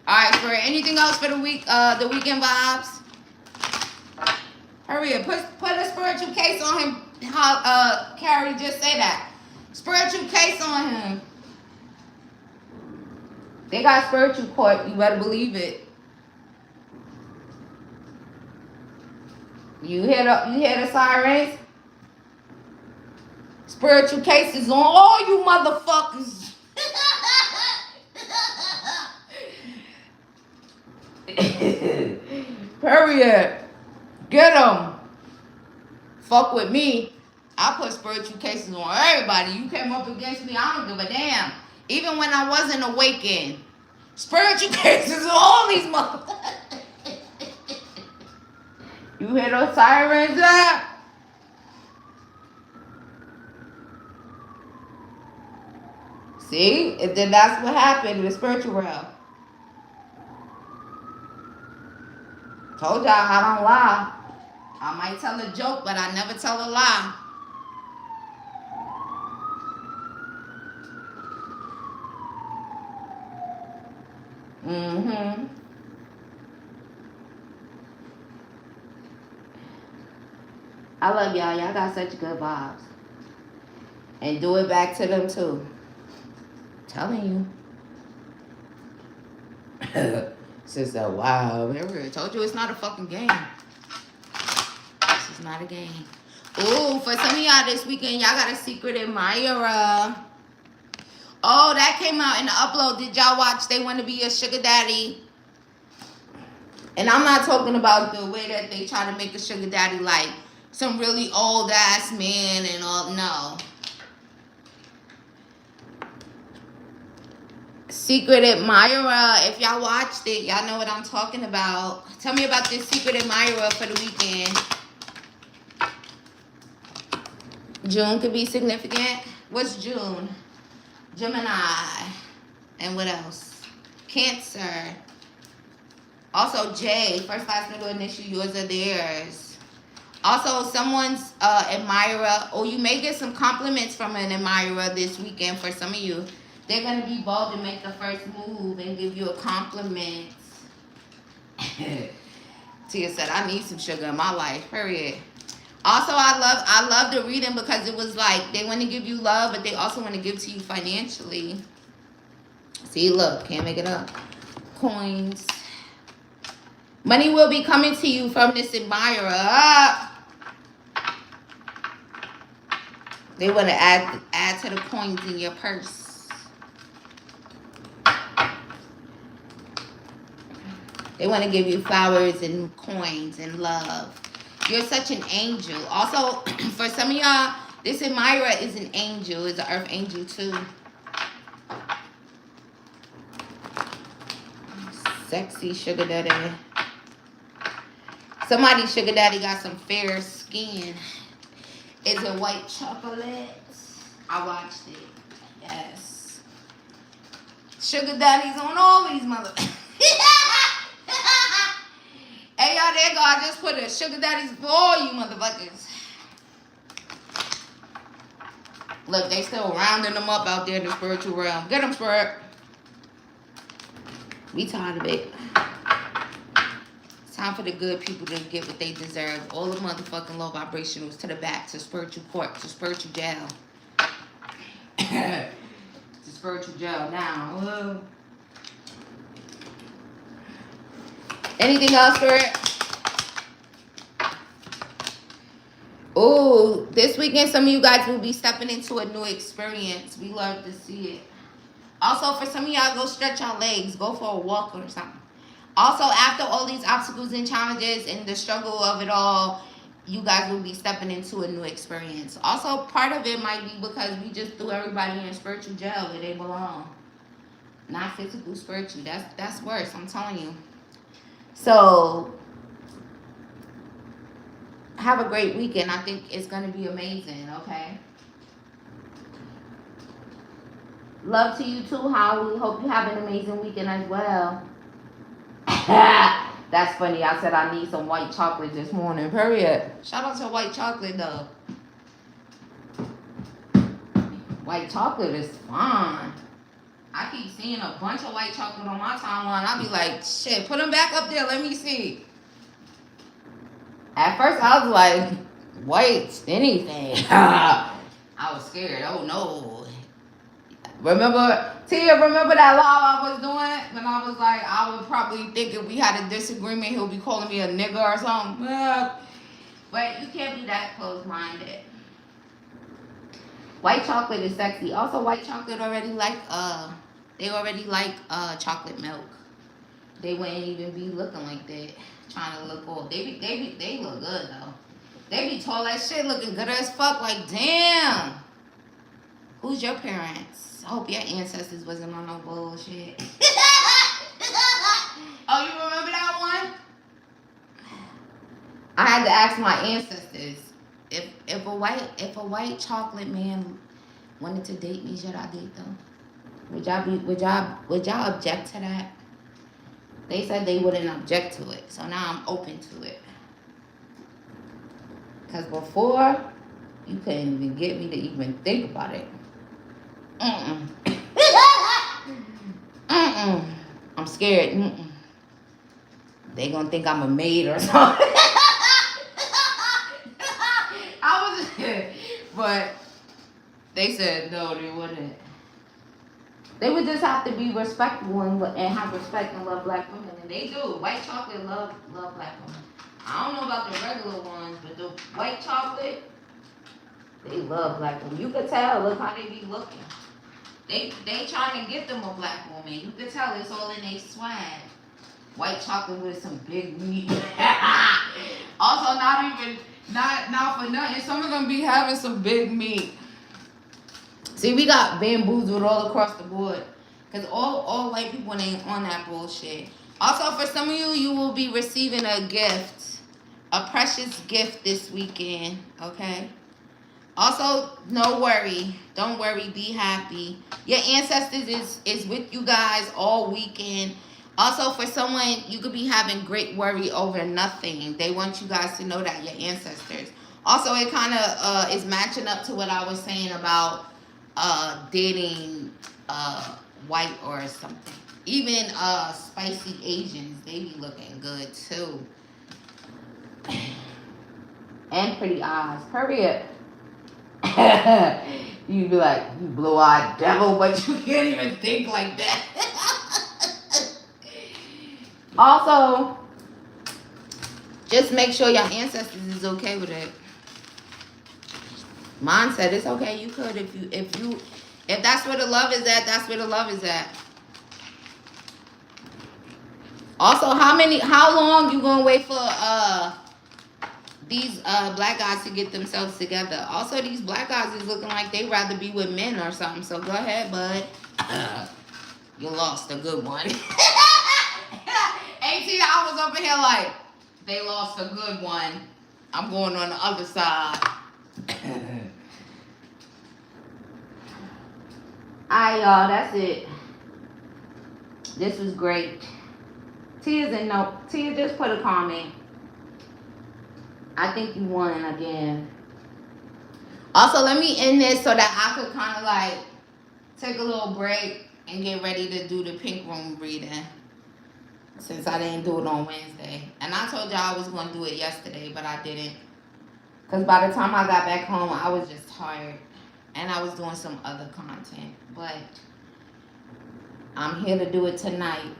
S1: Alright, spirit. Anything else for the week? The weekend vibes? Hurry up. Put a spiritual case on him. How Carrie just say that. Spiritual case on him. They got spiritual court. You better believe it. You hear the sirens? Spiritual cases on all you motherfuckers. Period. Get them. Fuck with me. I put spiritual cases on everybody. You came up against me, I don't give a damn. Even when I wasn't awakened. Spiritual cases on all these motherfuckers. You hear those sirens up? See? Then that's what happened in the spiritual realm. Told y'all I don't lie. I might tell a joke, but I never tell a lie. Mm-hmm. I love y'all. Y'all got such good vibes. And do it back to them too. Telling you. Sister, wow. I told you it's not a fucking game. This is not a game. Ooh, for some of y'all this weekend, y'all got a secret admirer. Oh, that came out in the upload. Did y'all watch They Want to Be a Sugar Daddy? And I'm not talking about the way that they try to make a sugar daddy like some really old ass man and all. No. Secret admirer. If y'all watched it, y'all know what I'm talking about. Tell me about this secret admirer for the weekend. June could be significant. What's June? Gemini. And what else? Cancer. Also J. First, last, middle initial. Yours or theirs. Also, someone's admirer. Or you may get some compliments from an admirer this weekend for some of you. They're going to be bold and make the first move and give you a compliment. Tia said, I need some sugar in my life. Period. Also, I love the reading because it was like they want to give you love, but they also want to give to you financially. See, look, can't make it up. Coins. Money will be coming to you from this admirer. They want to add to the coins in your purse. They want to give you flowers and coins and love. You're such an angel. Also, for some of y'all, this admirer is an angel. Is an earth angel too. Sexy sugar daddy. Somebody's sugar daddy got some fair skin. Is it white chocolate? I watched it. Yes. Sugar daddies on all these motherfuckers. Hey, y'all, there go. I just put a sugar daddies for all you motherfuckers. Look, they still rounding them up out there in the spiritual realm. Get them, spirit. We tired of it. It's time for the good people to get what they deserve. All the motherfucking low vibrationals to the back, to spiritual court, to spiritual jail. To spiritual jail now. Whoa. Anything else, Spirit? Oh, this weekend some of you guys will be stepping into a new experience. We love to see it. Also, for some of y'all, go stretch your legs. Go for a walk or something. Also, after all these obstacles and challenges and the struggle of it all, you guys will be stepping into a new experience. Also, part of it might be because we just threw everybody in spiritual jail where they belong. Not physical, spiritual. That's worse, I'm telling you. So, have a great weekend. I think it's going to be amazing, okay? Love to you too, Holly. Hope you have an amazing weekend as well. That's funny. I said I need some white chocolate this morning. Period. Shout out to white chocolate, though. White chocolate is fine. I keep seeing a bunch of white chocolate on my timeline. I'll be like, shit, put them back up there. Let me see. At first, I was like, white anything. I was scared. Oh, no. Remember, Tia, remember that live I was doing? When I was like, I would probably think if we had a disagreement, he'll be calling me a nigga or something. But you can't be that close-minded. White chocolate is sexy. Also, white chocolate already like, chocolate milk. They wouldn't even be looking like that, trying to look old. They look good, though. They be tall as shit, looking good as fuck. Like, damn. Who's your parents? I hope your ancestors wasn't on no bullshit. Oh, you remember that one? I had to ask my ancestors if a white chocolate man wanted to date me, should I date them? Would y'all object to that? They said they wouldn't object to it, so now I'm open to it. Cause before, you couldn't even get me to even think about it. I'm scared. They gonna think I'm a maid or something. But they said no, they wouldn't. They would just have to be respectful and have respect and love black women, and they do. White chocolate love black women. I don't know about the regular ones, but the white chocolate, they love black women. You could tell. Look how they be looking. They trying to get them a black woman. You could tell it's all in their swag. White chocolate with some big meat. Also, not for nothing. Some of them be having some big meat. See, we got bamboozled all across the board. Because all white people ain't on that bullshit. Also, for some of you, you will be receiving a gift. A precious gift this weekend. Okay? Also, no worry. Don't worry. Be happy. Your ancestors is with you guys all weekend. Also, for someone, you could be having great worry over nothing. They want you guys to know that, your ancestors. Also, it kind of is matching up to what I was saying about dating white or something. Even spicy Asians, they be looking good too. And pretty eyes. Period. You be like, you blue-eyed devil, but you can't even think like that. Also, just make sure your ancestors is okay with it. Mine said it's okay. You could if that's where the love is at. That's where the love is at. Also, how long you gonna wait for these black guys to get themselves together? Also, these black guys is looking like they rather be with men or something. So go ahead, bud. You lost a good one. 18 hours over here like, they lost a good one. I'm going on the other side. Alright, y'all, that's it. This was great. Tia just put a comment. I think you won again. Also, let me end this so that I could kind of like take a little break and get ready to do the pink room reading. since I didn't do it on Wednesday. And I told y'all I was going to do it yesterday, but I didn't. Because by the time I got back home, I was just tired. And I was doing some other content. But I'm here to do it tonight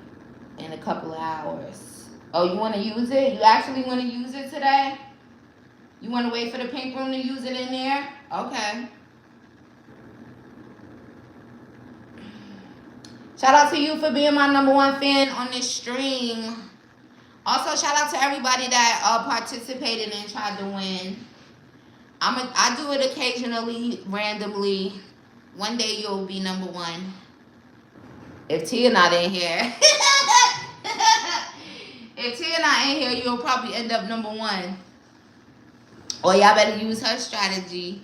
S1: in a couple of hours. Oh, you want to use it? You actually want to use it today? You want to wait for the pink room to use it in there? Okay. Shout out to you for being my #1 fan on this stream. Also, shout out to everybody that participated and tried to win. I do it occasionally, randomly. One day you'll be #1. If Tia not in here. If Tia not in here, you'll probably end up #1. Or y'all better use her strategy.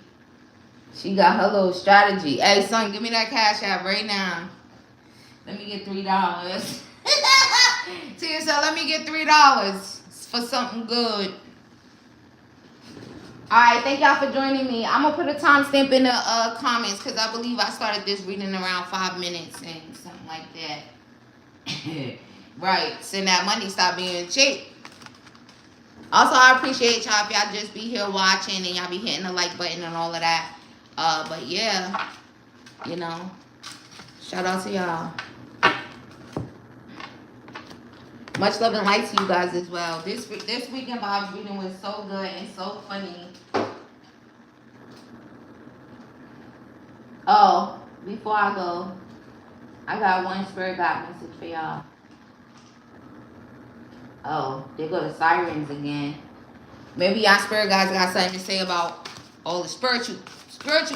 S1: She got her little strategy. Hey, son, give me that cash app right now. Let me get $3. Tia said, let me get $3 for something good. Alright, thank y'all for joining me. I'm going to put a timestamp in the comments because I believe I started this reading around 5 minutes and something like that. Right, so that money stop being cheap. Also, I appreciate y'all if y'all just be here watching and y'all be hitting the like button and all of that. But yeah, you know, shout out to y'all. Much love and light to you guys as well. This weekend Bob's reading was so good and so funny. Oh, before I go, I got one spirit guide message for y'all. Oh, there go the sirens again. Maybe y'all spirit guides got something to say about all the spiritual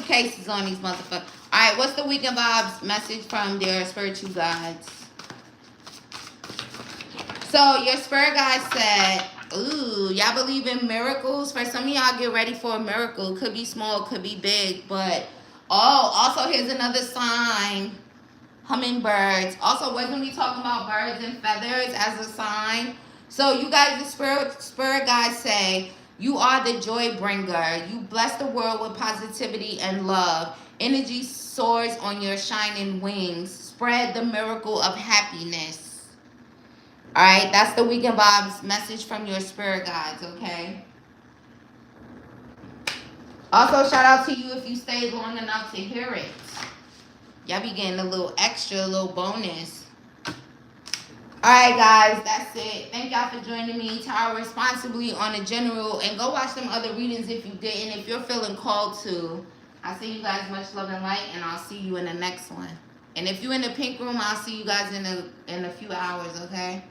S1: cases on these motherfuckers. Alright, what's the weekend vibes message from their spiritual guides? So your spirit guide said, ooh, y'all believe in miracles? For some of y'all, get ready for a miracle. Could be small, could be big, but also here's another sign. Hummingbirds. Also, wasn't we talking about birds and feathers as a sign? So you guys, the spirit guides say, you are the joy bringer. You bless the world with positivity and love. Energy soars on your shining wings. Spread the miracle of happiness. All right, that's the weekend vibes message from your spirit guides, okay? Also, shout out to you if you stayed long enough to hear it. Y'all be getting a little extra, a little bonus. Alright, guys, that's it. Thank y'all for joining me. Tarot responsibly on a general. And go watch some other readings if you didn't, if you're feeling called to. I see you guys, much love and light, and I'll see you in the next one. And if you're in the pink room, I'll see you guys in a few hours, okay?